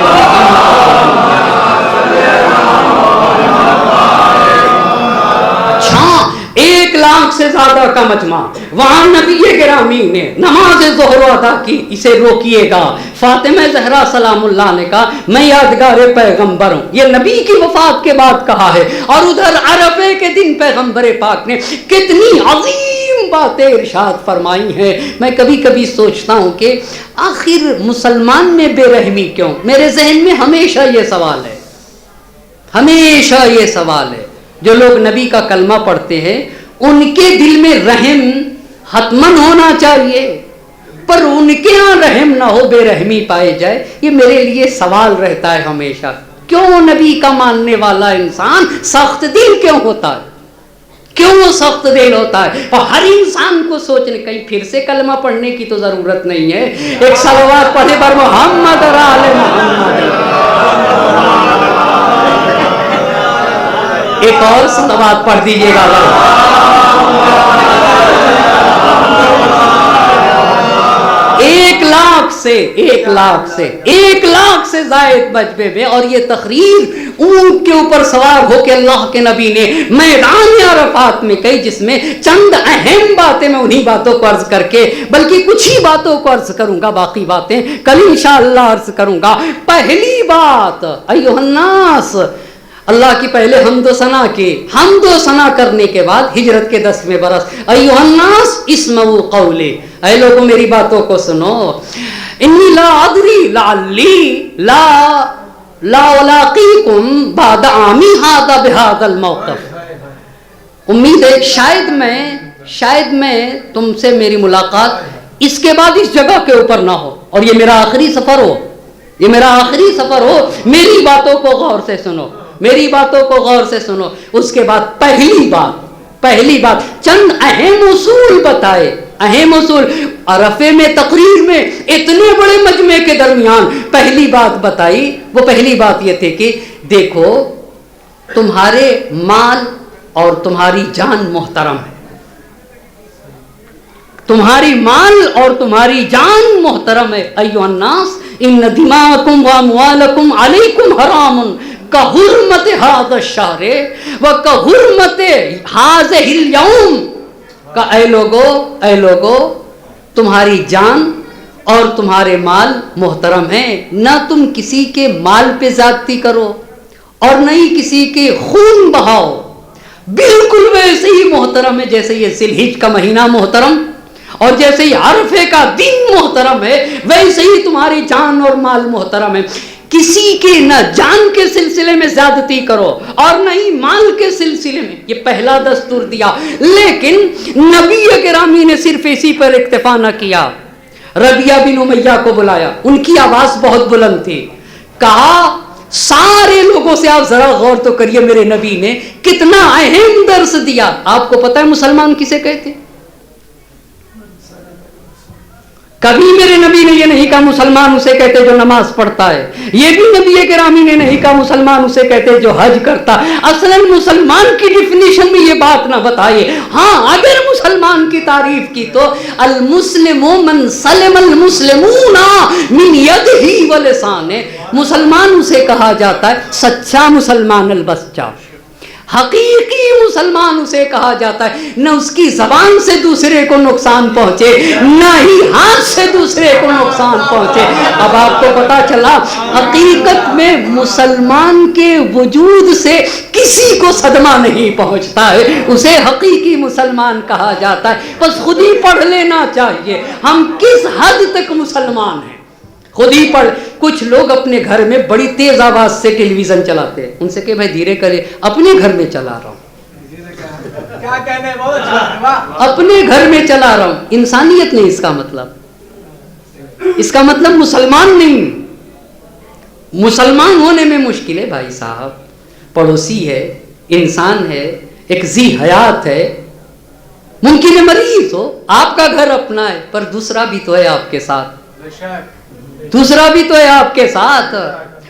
اچھا 1 لاکھ سے زیادہ کا مجمع، وہاں نبی گرامی نے نماز ظہر ادا کی۔ اسے روکیے گا۔ فاطمہ زہرا سلام اللہ نے کہا میں یادگار پیغمبر ہوں، یہ نبی کی وفات کے بعد کہا ہے، اور ادھر عرفے کے دن پیغمبر پاک نے کتنی عظیم باتیں ارشاد فرمائی ہیں۔ میں کبھی کبھی سوچتا ہوں کہ آخر مسلمان میں بے رحمی کیوں؟ میرے ذہن میں ہمیشہ یہ سوال ہے، ہمیشہ یہ سوال ہے۔ جو لوگ نبی کا کلمہ پڑھتے ہیں ان کے دل میں رحم حتمن ہونا چاہیے، پر ان کے ہاں رحم نہ ہو، بے رحمی پائے جائے، یہ میرے لیے سوال رہتا ہے ہمیشہ۔ کیوں نبی کا ماننے والا انسان سخت دل کیوں ہوتا ہے؟ کیوں سخت دل ہوتا ہے؟ اور ہر انسان کو سوچنے، کہیں پھر سے کلمہ پڑھنے کی تو ضرورت نہیں ہے، ایک صلوات پڑھے پر محمد اور آل محمد۔ ایک اور صلوات پڑھ دیجئے گا۔ 1 لاکھ سے زائد مجمع میں، اور یہ تقریر اونٹ کے اوپر سوار ہو کے اللہ کے نبی نے میدان عرفات میں کہی، جس میں چند اہم باتیں میں انہی باتوں کو عرض کر کے، بلکہ کچھ ہی باتوں کو عرض کروں گا، باقی باتیں کل انشاءاللہ عرض کروں گا۔ پہلی بات، ایھا الناس، اللہ کی پہلے حمد و ثنا کی، حمد و ثنا کرنے کے بعد ہجرت کے 10ویں برس، ایھا الناس اسمعوا قولی، اے لوگوں میری باتوں کو سنو، انی لا ادری لعلی لا الاقیکم بعد عامی ھذا بھذا الموقف، امید ہے شاید میں تم سے میری ملاقات اس کے بعد اس جگہ کے اوپر نہ ہو، اور یہ میرا آخری سفر ہو، یہ میرا آخری سفر ہو۔ میری باتوں کو غور سے سنو، میری باتوں کو غور سے سنو۔ اس کے بعد پہلی بات چند اہم اصول بتائے، اہم اصول۔ عرفے میں تقریر میں اتنے بڑے مجمع کے درمیان پہلی بات بتائی، وہ پہلی بات یہ تھی کہ دیکھو تمہارے مال اور تمہاری جان محترم ہے، تمہاری مال اور تمہاری جان محترم ہے۔ ایھا الناس ان دماءکم واموالکم علیکم حرام کحرمت ھذا الشہر وکحرمت ھذا الیوم، کہ اے لوگو تمہاری جان اور تمہارے مال محترم ہیں، نہ تم کسی کے مال پہ زیادتی کرو اور نہ ہی کسی کے خون بہاؤ، بالکل ویسے ہی محترم ہے جیسے یہ ذی الحجہ کا مہینہ محترم، اور جیسے ہی عرفے کا دن محترم ہے ویسے ہی تمہاری جان اور مال محترم ہے۔ کسی کے نہ جان کے سلسلے میں زیادتی کرو اور نہ ہی مال کے سلسلے میں، یہ پہلا دستور دیا۔ لیکن نبی گرامی نے صرف اسی پر اکتفا نہ کیا، ربیعہ بن امیہ کو بلایا، ان کی آواز بہت بلند تھی، کہا سارے لوگوں سے آپ ذرا غور تو کریے، میرے نبی نے کتنا اہم درس دیا۔ آپ کو پتہ ہے مسلمان کسے کہتے؟ کبھی میرے نبی نے یہ نہیں کہا مسلمان اسے کہتے جو نماز پڑھتا ہے، یہ بھی نبی گرامی نے نہیں کہا مسلمان اسے کہتے جو حج کرتا. اصلا مسلمان کی ڈیفینیشن میں یہ بات نہ بتائیے. ہاں اگر مسلمان کی تعریف کی تو المسلم من سلم المسلمون من یدہ ولسانہ، مسلمان اسے کہا جاتا ہے سچا مسلمان البچہ، حقیقی مسلمان اسے کہا جاتا ہے نہ اس کی زبان سے دوسرے کو نقصان پہنچے نہ ہی ہاتھ سے دوسرے کو نقصان پہنچے. اب آپ کو پتا چلا حقیقت میں مسلمان کے وجود سے کسی کو صدمہ نہیں پہنچتا ہے، اسے حقیقی مسلمان کہا جاتا ہے. بس خود ہی پڑھ لینا چاہیے ہم کس حد تک مسلمان ہیں، خود ہی پڑھ. کچھ لوگ اپنے گھر میں بڑی تیز آواز سے ٹیلی ویژن چلاتے ہیں، ان سے کہ بھائی دھیرے کرے، اپنے گھر میں چلا رہا ہوں، کیا کہنے ہیں، بہت اچھا، اپنے گھر میں چلا رہا ہوں. انسانیت نہیں اس کا مطلب، اس کا مطلب مسلمان نہیں. مسلمان ہونے میں مشکل ہے بھائی صاحب، پڑوسی ہے، انسان ہے، ایک ذی حیات ہے. ممکن ہے مریض ہو، آپ کا گھر اپنا ہے پر دوسرا بھی تو ہے آپ کے ساتھ، دوسرا بھی تو ہے آپ کے ساتھ.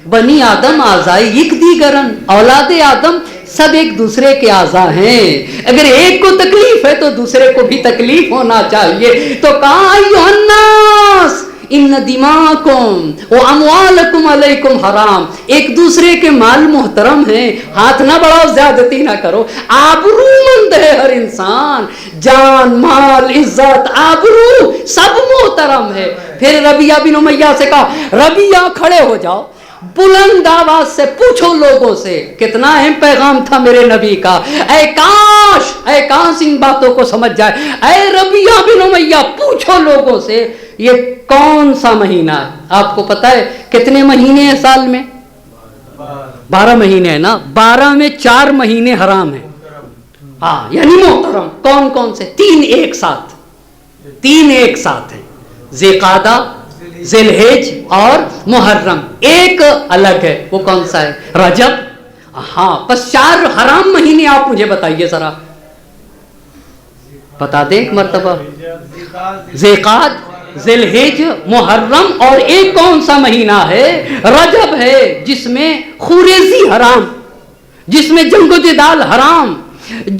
بنی آدم اعضاء یک دیگرن، اولاد آدم سب ایک دوسرے کے اعضاء ہیں. اگر ایک کو تکلیف ہے تو دوسرے کو بھی تکلیف ہونا چاہیے. تو کہا ایھا الناس ان دماءکم و اموالکم علیکم حرام، ایک دوسرے کے مال محترم ہیں، ہاتھ نہ بڑھاؤ، زیادتی نہ کرو. آبرو مند ہے ہر انسان، جان مال عزت آبرو سب محترم ہے. پھر ربیعہ بن امیہ سے کہا ربیعہ کھڑے ہو جاؤ، بلند آواز سے پوچھو لوگوں سے. کتنا اہم پیغام تھا میرے نبی کا، اے کاش ان باتوں کو سمجھ جائے. اے ربیعہ بن امیہ پوچھو لوگوں سے یہ کون سا مہینہ ہے. آپ کو پتا ہے کتنے مہینے ہیں سال میں؟ 12 مہینے ہیں نا. 12 میں 4 مہینے حرام ہیں، ہاں یعنی محترم. کون کون سے؟ 3 ایک ساتھ ہیں، ذی القعدہ، ذی الحج اور محرم. ایک الگ ہے، وہ کون سا ہے؟ رجب. ہاں بس 4 حرام مہینے آپ مجھے بتائیے ذرا، بتا دیں ایک مرتبہ. ذی القعدہ، ذی الحج، محرم، اور ایک کون سا مہینہ ہے؟ رجب ہے، جس میں خوریزی حرام، جس میں جنگ و جدال حرام،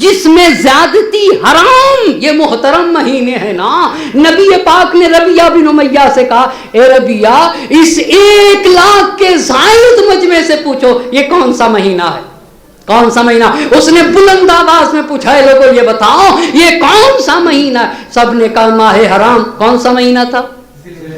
جس میں زیادتی حرام. یہ محترم مہینے ہیں نا. نبی پاک نے ربیعہ بن امیہ سے کہا اے ربیعہ اس 1 لاکھ کے زائد مجمع سے پوچھو یہ کون سا مہینہ ہے، کون سا مہینہ. اس نے بلند آواز میں پوچھا ہے لوگوں یہ بتاؤ یہ کون سا مہینہ ہے. سب نے کہا ماہ حرام. کون سا مہینہ تھا؟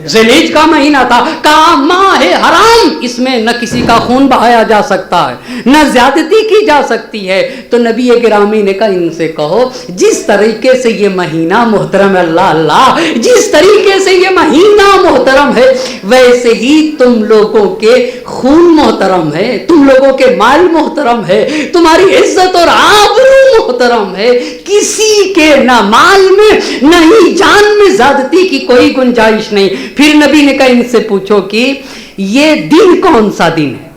ذی الحج کا مہینہ تھا. کہا ماہ حرام، اس میں نہ کسی کا خون بہایا جا سکتا ہے نہ زیادتی کی جا سکتی ہے. تو نبی گرامی نے کہا ان سے کہو جس طریقے سے یہ مہینہ محترم ہے، اللہ جس طریقے سے یہ مہینہ محترم ہے ویسے ہی تم لوگوں کے خون محترم ہے، تم لوگوں کے مال محترم ہے، تمہاری عزت اور آبرو محترم ہے. کسی کے نہ مال میں نہ ہی جان میں زیادتی کی کوئی گنجائش نہیں. پھر نبی نے کہا ان سے پوچھو کہ یہ دن کون سا دن ہے.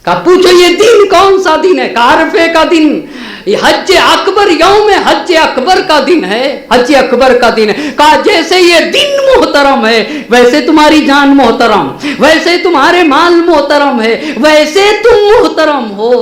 کہا پوچھو یہ دن کون سا دن ہے. کہا عرفے کا دن، یہ حج اکبر، یوم حج اکبر کا دن ہے، حج اکبر کا دن ہے. کہا جیسے یہ دن محترم ہے ویسے تمہاری جان محترم، ویسے تمہارے مال محترم ہے، ویسے تم محترم ہو.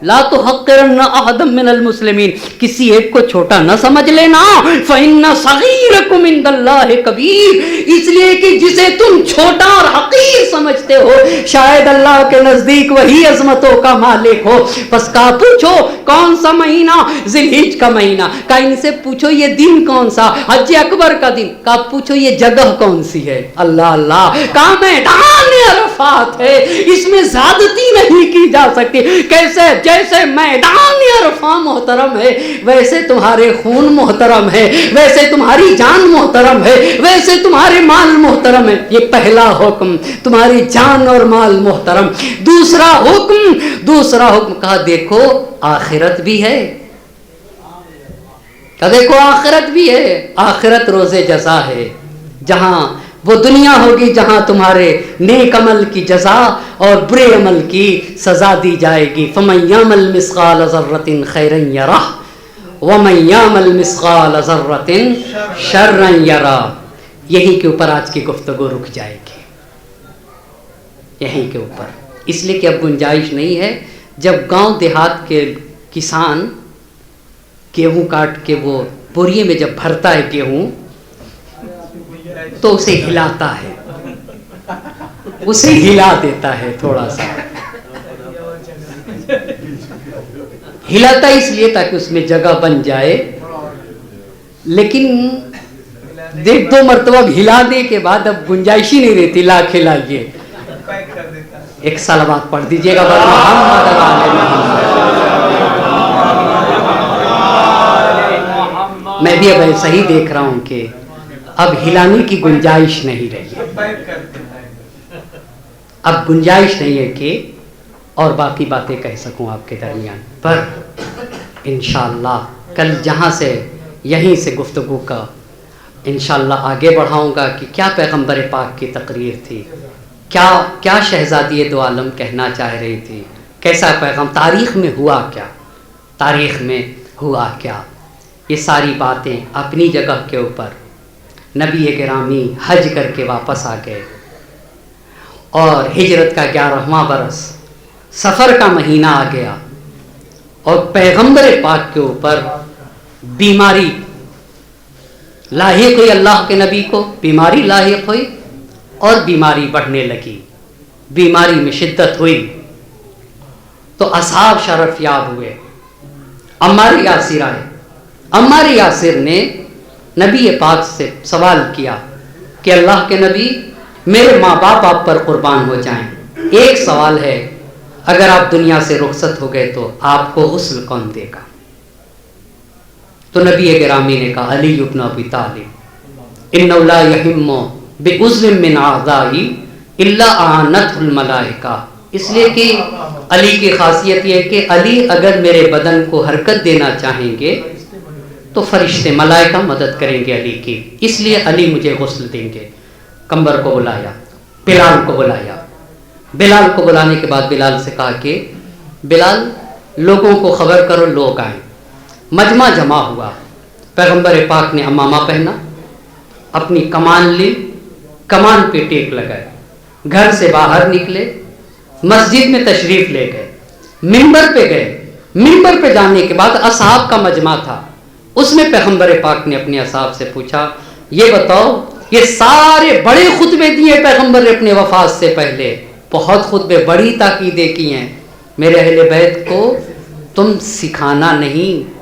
لا تحقرن احدا من المسلمین، کسی ایک کو چھوٹا نہ سمجھ لینا. فإن صغیرکم عند اللہ کبیر، اس لیے کہ جسے تم چھوٹا اور حقیر سمجھتے ہو شاید اللہ کے نزدیک وہی عظمتوں کا مالک ہو. بس کہا پوچھو کون سا مہینہ؟ ذی الحج کا مہینہ. کہا ان سے پوچھو یہ دن کون سا؟ حج اکبر کا دن. کہا پوچھو یہ جگہ کون سی ہے؟ اللہ. کہا میدان عرفات ہے، اس میں زیادتی نہیں کی جا سکتی. کیسے؟ جیسے میدان عرفہ محترم ہے ویسے تمہارے خون محترم ہے، ویسے تمہاری جان محترم ہے، ویسے تمہارے مال محترم ہے. یہ پہلا حکم، تمہاری جان اور مال محترم. دوسرا حکم کہا دیکھو آخرت بھی ہے. کہا دیکھو آخرت بھی ہے. آخرت روز جزا ہے، جہاں وہ دنیا ہوگی جہاں تمہارے نیک عمل کی جزا اور برے عمل کی سزا دی جائے گی. فَمَن يَعْمَلْ مِثْقَالَ ذَرَّةٍ خَيْرًا يَرَهُ وَمَن يَعْمَلْ مِثْقَالَ ذَرَّةٍ شَرًّا يَرَى. یہیں کے اوپر آج کی گفتگو رک جائے گی، یہیں کے اوپر، اس لیے کہ اب گنجائش نہیں ہے. جب گاؤں دیہات کے کسان گیہوں کاٹ کے وہ بوریے میں جب بھرتا ہے گیہوں تو اسے ہلاتا ہے، اسے ہلا دیتا ہے، تھوڑا سا ہلاتا اس لیے تاکہ اس میں جگہ بن جائے. لیکن دیکھ دو مرتبہ ہلانے کے بعد اب گنجائش ہی نہیں رہتی. لا کھلائیے، ایک صلوات پڑھ دیجیے گا. میں بھی اب ایسا ہی دیکھ رہا ہوں کہ اب ہلانے کی گنجائش نہیں رہی، اب گنجائش نہیں ہے کہ اور باقی باتیں کہہ سکوں آپ کے درمیان. پر انشاءاللہ کل جہاں سے یہیں سے گفتگو کا انشاءاللہ آگے بڑھاؤں گا کہ کیا پیغمبر پاک کی تقریر تھی، کیا شہزادی دو عالم کہنا چاہ رہی تھی، کیسا پیغام، تاریخ میں ہوا کیا، تاریخ میں ہوا کیا. یہ ساری باتیں اپنی جگہ کے اوپر. نبی گرامی حج کر کے واپس آ گئے اور ہجرت کا 11واں برس، سفر کا مہینہ آ گیا اور پیغمبر پاک کے اوپر بیماری لاحق ہوئی. اللہ کے نبی کو بیماری لاحق ہوئی اور بیماری بڑھنے لگی، بیماری میں شدت ہوئی تو اصحاب شرف یاب ہوئے. عمار یاسر آئے. عمار یاسر نے نبی پاک سے سوال کیا کہ اللہ کے نبی میرے ماں باپ آپ پر قربان ہو جائیں، ایک سوال ہے، اگر آپ دنیا سے رخصت ہو گئے تو آپ کو غسل کون دے گا؟ تو نبی گرامی نے کہا علی ابن ابی طالب، انہ لا یہم بعضو من اعضائی الا اعانتہ الملائکہ. اس لیے کہ علی کی خاصیت یہ ہے کہ علی اگر میرے بدن کو حرکت دینا چاہیں گے تو فرشتے ملائکہ مدد کریں گے علی کی، اس لیے علی مجھے غسل دیں گے. کمبر کو بلایا، بلال کو بلایا. بلال کو بلانے کے بعد بلال سے کہا کہ بلال لوگوں کو خبر کرو لوگ آئیں. مجمع جمع ہوا. پیغمبر پاک نے عمامہ پہنا، اپنی کمان لی، کمان پہ ٹیک لگائے، گھر سے باہر نکلے، مسجد میں تشریف لے گئے، منبر پہ گئے. منبر پہ جانے کے بعد اصحاب کا مجمع تھا، اس میں پیغمبر پاک نے اپنے اصحاب سے پوچھا یہ بتاؤ، یہ سارے بڑے خطبے دیے پیغمبر نے اپنے وفات سے پہلے، بہت خطبے، بڑی تاکیدیں کی ہیں، میرے اہل بیت کو تم سکھانا نہیں،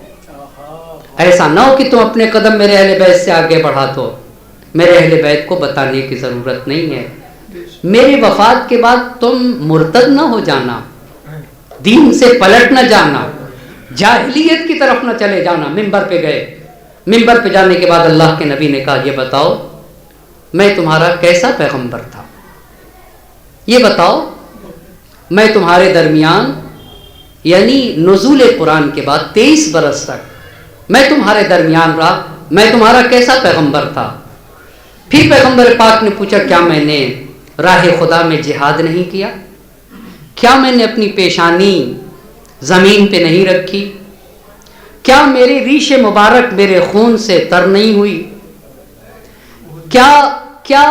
ایسا نہ ہو کہ تم اپنے قدم میرے اہل بیت سے آگے بڑھا دو، میرے اہل بیت کو بتانے کی ضرورت نہیں ہے. میرے وفات کے بعد تم مرتد نہ ہو جانا، دین سے پلٹ نہ جانا، جاہلیت کی طرف نہ چلے جانا. منبر پہ گئے. منبر پہ جانے کے بعد اللہ کے نبی نے کہا یہ بتاؤ میں تمہارا کیسا پیغمبر تھا، یہ بتاؤ میں تمہارے درمیان، یعنی نزول قرآن کے بعد 23 برس تک میں تمہارے درمیان رہا، میں تمہارا کیسا پیغمبر تھا. پھر پیغمبر پاک نے پوچھا کیا میں نے راہ خدا میں جہاد نہیں کیا، کیا میں نے اپنی پیشانی زمین پہ نہیں رکھی، کیا میری ریش مبارک میرے خون سے تر نہیں ہوئی، کیا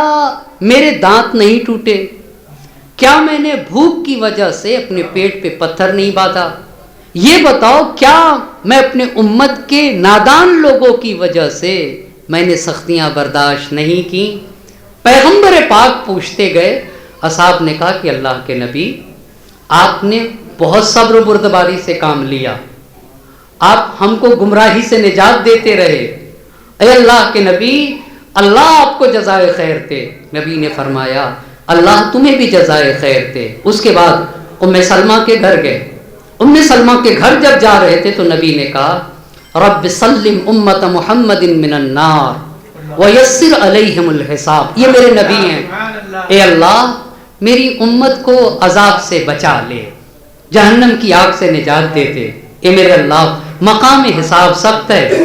میرے دانت نہیں ٹوٹے، کیا میں نے بھوک کی وجہ سے اپنے پیٹ پہ پتھر نہیں باندھا، یہ بتاؤ کیا میں اپنے امت کے نادان لوگوں کی وجہ سے میں نے سختیاں برداشت نہیں کی. پیغمبر پاک پوچھتے گئے. اصحاب نے کہا کہ اللہ کے نبی آپ نے بہت صبر و بردباری سے کام لیا، آپ ہم کو گمراہی سے نجات دیتے رہے، اے اللہ کے نبی اللہ آپ کو جزائے خیر دے. نبی نے فرمایا اللہ تمہیں بھی جزائے خیر دے. اس کے بعد ام سلمہ کے گھر گئے. ام سلمہ کے گھر جب جا رہے تھے تو نبی نے کہا رب سلم امت محمد من النار ویسر علیہم الحساب. یہ میرے نبی ہیں، اے اللہ میری امت کو عذاب سے بچا لے، جہنم کی آگ سے نجات دے دے. اے میرے اللہ مقام حساب سخت ہے،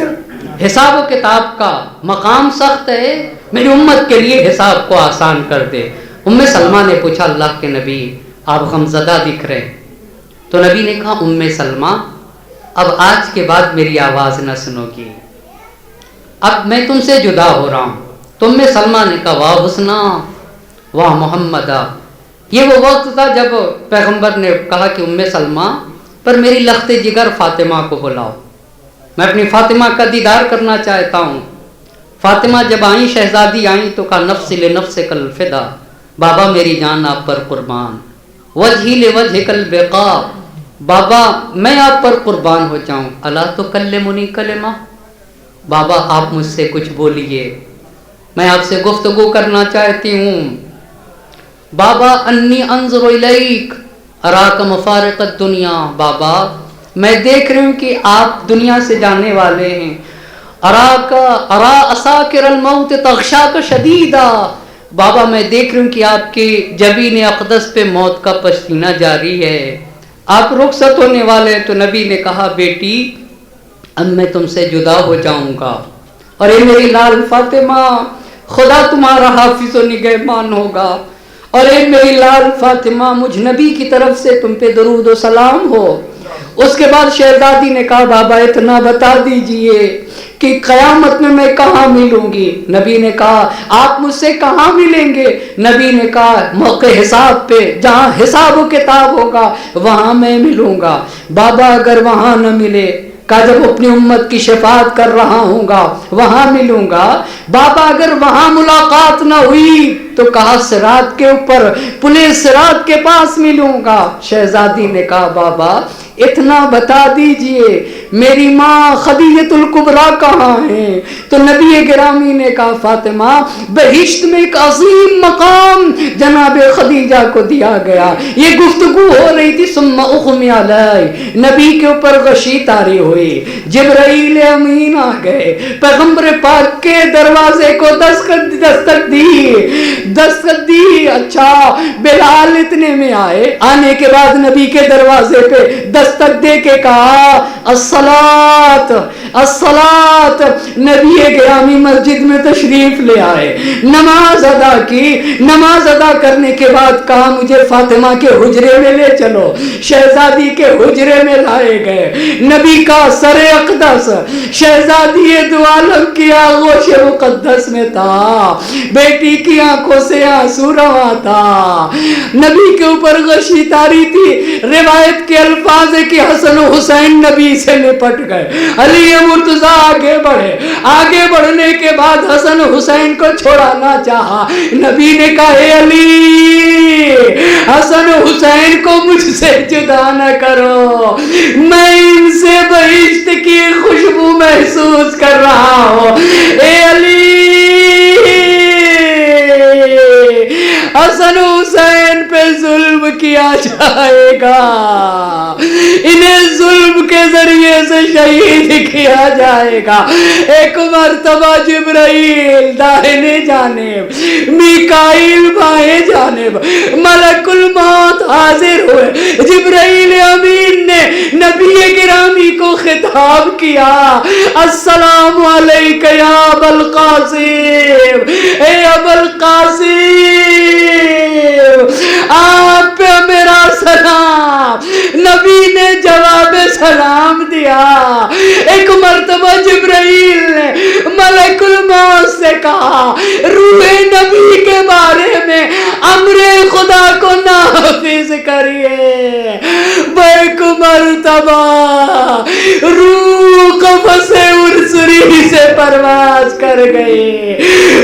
حساب و کتاب کا مقام سخت ہے، میری امت کے لیے حساب کو آسان کر دے. ام سلمہ نے پوچھا اللہ کے نبی آپ غمزدہ دکھ رہے. تو نبی نے کہا ام سلمہ اب آج کے بعد میری آواز نہ سنو گی، اب میں تم سے جدا ہو رہا ہوں۔ تم میں سلمہ نے کہا واہ حسنا واہ محمدہ۔ یہ وہ وقت تھا جب پیغمبر نے کہا کہ ام سلمہ پر میری لخت جگر فاطمہ کو بلاؤ، میں اپنی فاطمہ کا دیدار کرنا چاہتا ہوں۔ فاطمہ جب آئیں، شہزادی آئیں تو کہا نفس لنفسک الفدا، بابا میری جان آپ پر قربان، وجہی لوجہک البقاء، بابا میں آپ پر قربان ہو جاؤں۔ الا تکلمنی کلمہ، بابا آپ مجھ سے کچھ بولیے، میں آپ سے گفتگو کرنا چاہتی ہوں۔ بابا انی انظر الیک اراک مفارق الدنیا، بابا میں دیکھ رہی ہوں کہ آپ دنیا سے جانے والے ہیں۔ ارا اساکر الموت تغشاک شدیدا، بابا میں دیکھ رہی ہوں کہ آپ کے جبین اقدس پہ موت کا پسینہ جاری ہے، آپ رخصت ہونے والے ہیں۔ تو نبی نے کہا بیٹی اب میں تم سے جدا ہو جاؤں گا، اور اے میری لال فاطمہ خدا تمہارا حافظ و نگہبان ہوگا، اور اے میری لال فاطمہ مجھ نبی کی طرف سے تم پہ درود و سلام ہو۔ اس کے بعد شہزادی نے کہا بابا اتنا بتا دیجئے کہ قیامت میں کہاں ملوں گی؟ نبی نے کہا آپ مجھ سے کہاں ملیں گے؟ نبی نے کہا موقع حساب پہ، جہاں حساب و کتاب ہوگا وہاں میں ملوں گا۔ بابا اگر وہاں نہ ملے، کہا جب اپنی امت کی شفاعت کر رہا ہوں گا وہاں ملوں گا۔ بابا اگر وہاں ملاقات نہ ہوئی تو کہا صراط کے اوپر پلے صراط کے پاس ملوں گا۔ شہزادی نے کہا بابا اتنا بتا دیجئے میری ماں خدیجۃ الکبریٰ کہاں ہیں؟ تو نبی گرامی نے کہا فاطمہ بہشت میں ایک عظیم مقام جناب خدیجہ کو دیا گیا۔ یہ گفتگو ہو رہی تھی ثم اغمی علیہ، نبی کے اوپر غشی طاری ہوئی، جبرائیل امین آ گئے، پیغمبر پاک کے دروازے کو دستک دی۔ اچھا بلال اتنے میں آئے، آنے کے بعد نبی کے دروازے پہ دستک دے کے کہا الصلاۃ الصلاۃ، نبی گرامی مسجد میں تشریف لے آئے، نماز ادا کی، نماز ادا کرنے کے بعد کہا مجھے فاطمہ کے حجرے میں لے چلو۔ شہزادی کے حجرے میں لائے گئے، نبی کا سر اقدس شہزادی دو عالم کی آغوش مقدس میں تھا، بیٹی کی آنکھوں سے آنسو رواں تھا، نبی کے اوپر غشی طاری تھی۔ روایت کے الفاظ ہے کہ حسن و حسین نبی سے لپٹ گئے، علی مرتضیٰ آگے بڑھے، آگے بڑھنے کے بعد حسن و حسین کو چھوڑانا چاہا، نبی نے کہا اے علی حسن و حسین کو مجھ سے جدا نہ کرو، میں ان سے بہشت کی خوشبو محسوس کر رہا ہوں۔ اے علی حسن حسین پہ ظلم کیا جائے گا، انہیں ظلم کے ذریعے سے شہید کیا جائے گا۔ ایک مرتبہ جبرائیل داہنے جانب، میکائیل بائیں جانب، ملک الموت حاضر ہوئے۔ جبرائیل امین نے نبی گرامی کو خطاب کیا السلام علیک یا ابا القاسم، اے ابا القاسم آپ پہ میرا سلام۔ نبی نے جواب سلام دیا۔ ایک مرتبہ جبرائیل نے ملک الموت سے کہا روح نبی کے بارے میں امر خدا کو نافذ کریے۔ ایک مرتبہ روح قفس ارسری سے پرواز کر گئی،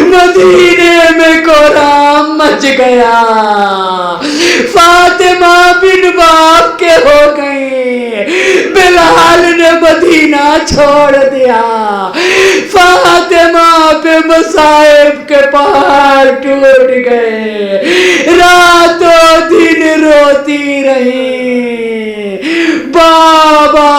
مدینے میں کوہرام مچ گیا، فاطمہ بن باپ کے ہو گئی، بلال نے مدینہ چھوڑ دیا، فاطمہ پہ مصائب کے پہاڑ ٹوٹ گئے، راتوں دن روتی رہی بابا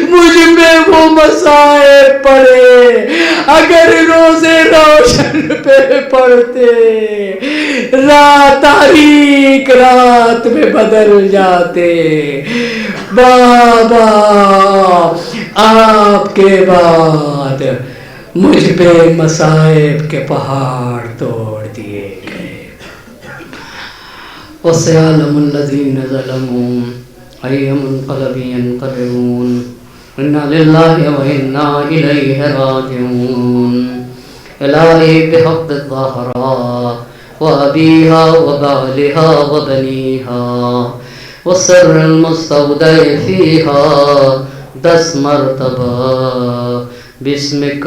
مجھ میں وہ مصائب پڑے، اگر روزے روشن پہ پڑتے تاریک رات میں بدل جاتے۔ بابا آپ کے بعد مجھ پہ مصائب کے پہاڑ توڑ دیے گئے۔ وَسَيَعْلَمُ الَّذِينَ ظَلَمُوا أي منقلب ينقلبون إنا لله وإنا إليه راجعون إلهي بحق الظهراء وأبيها وبعلها وبنيها والسر المستودع فيها 10 مرتبہ بسمك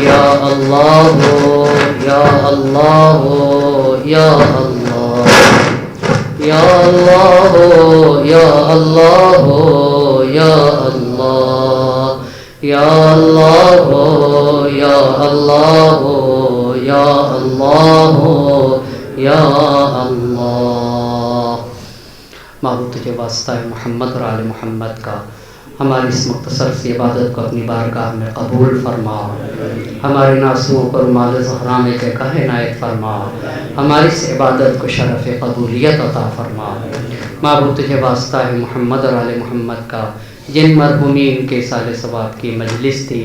يا الله يا الله يا الله يا الله يا الله يا الله يا الله يا الله يا الله يا الله معبود تجھے واسطہ ہے محمد اور آل محمد کا ہماری اس مختصر سی عبادت کو اپنی بارگاہ میں قبول فرما، ہمارے ناسوں پر مال زہرا میں کے کہے عنایت فرما، ہماری اس عبادت کو شرف قبولیت عطا فرما۔ معبود تجھے واسطہ ہے محمد اور آل محمد کا جن مرحومین کے سال ثواب کی مجلس تھی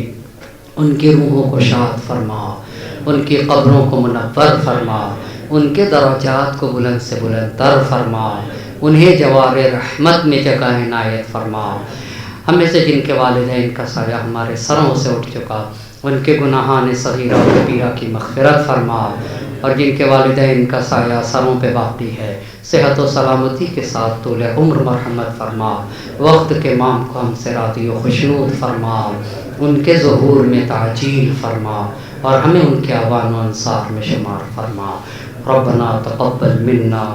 ان کی روحوں کو شاد فرما، ان کی قبروں کو منور فرما، ان کے درجات کو بلند سے بلند تر فرما، انہیں جوار رحمت میں جگہ عنایت فرما۔ ہمیں سے جن کے والدین کا سایہ ہمارے سروں سے اٹھ چکا ان کے گناہان صغیرہ و کبیرہ کی مغفرت فرما، اور جن کے والدین کا سایہ سروں پہ باقی ہے صحت و سلامتی کے ساتھ طول عمر مرحمت فرما، وقت کے مام کو ہم سے راضی و خوشنود فرما، ان کے ظہور میں تعجیل فرما اور ہمیں ان کے اعوان و انصار میں شمار فرما۔ ربنا تقبل منا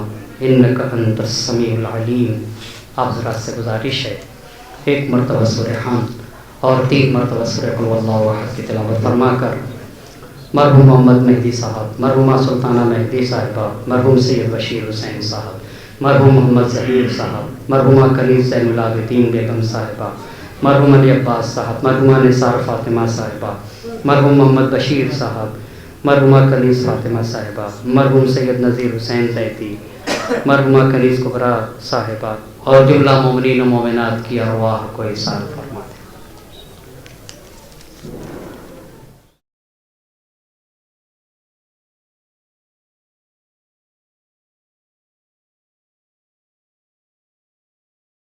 انک انت السمیع العلیم۔ آپ حضرات سے گزارش ہے 1 مرتبہ سورہ حمد اور 3 مرتبہ سورہ قل واللہ احد کی تلاوت فرما کر مرحوم محمد مہدی صاحب، مرحومہ سلطانہ مہدی صاحبہ، مرحوم سید بشیر حسین صاحب، مرحوم محمد ظہیر صاحب، مرحومہ کنیز زین العابدین بیگم صاحبہ، مرحوم علی عباس صاحب، مرحومہ نثار فاطمہ صاحبہ، مرحوم محمد بشیر صاحب، مرحومہ کنیز فاطمہ صاحبہ، مرحوم سید نذیر حسین زیدی، مرحومہ کنیز کبریٰ صاحبہ اور جملہ مومنین و مومنات کی ارواح کو ایثار فرما۔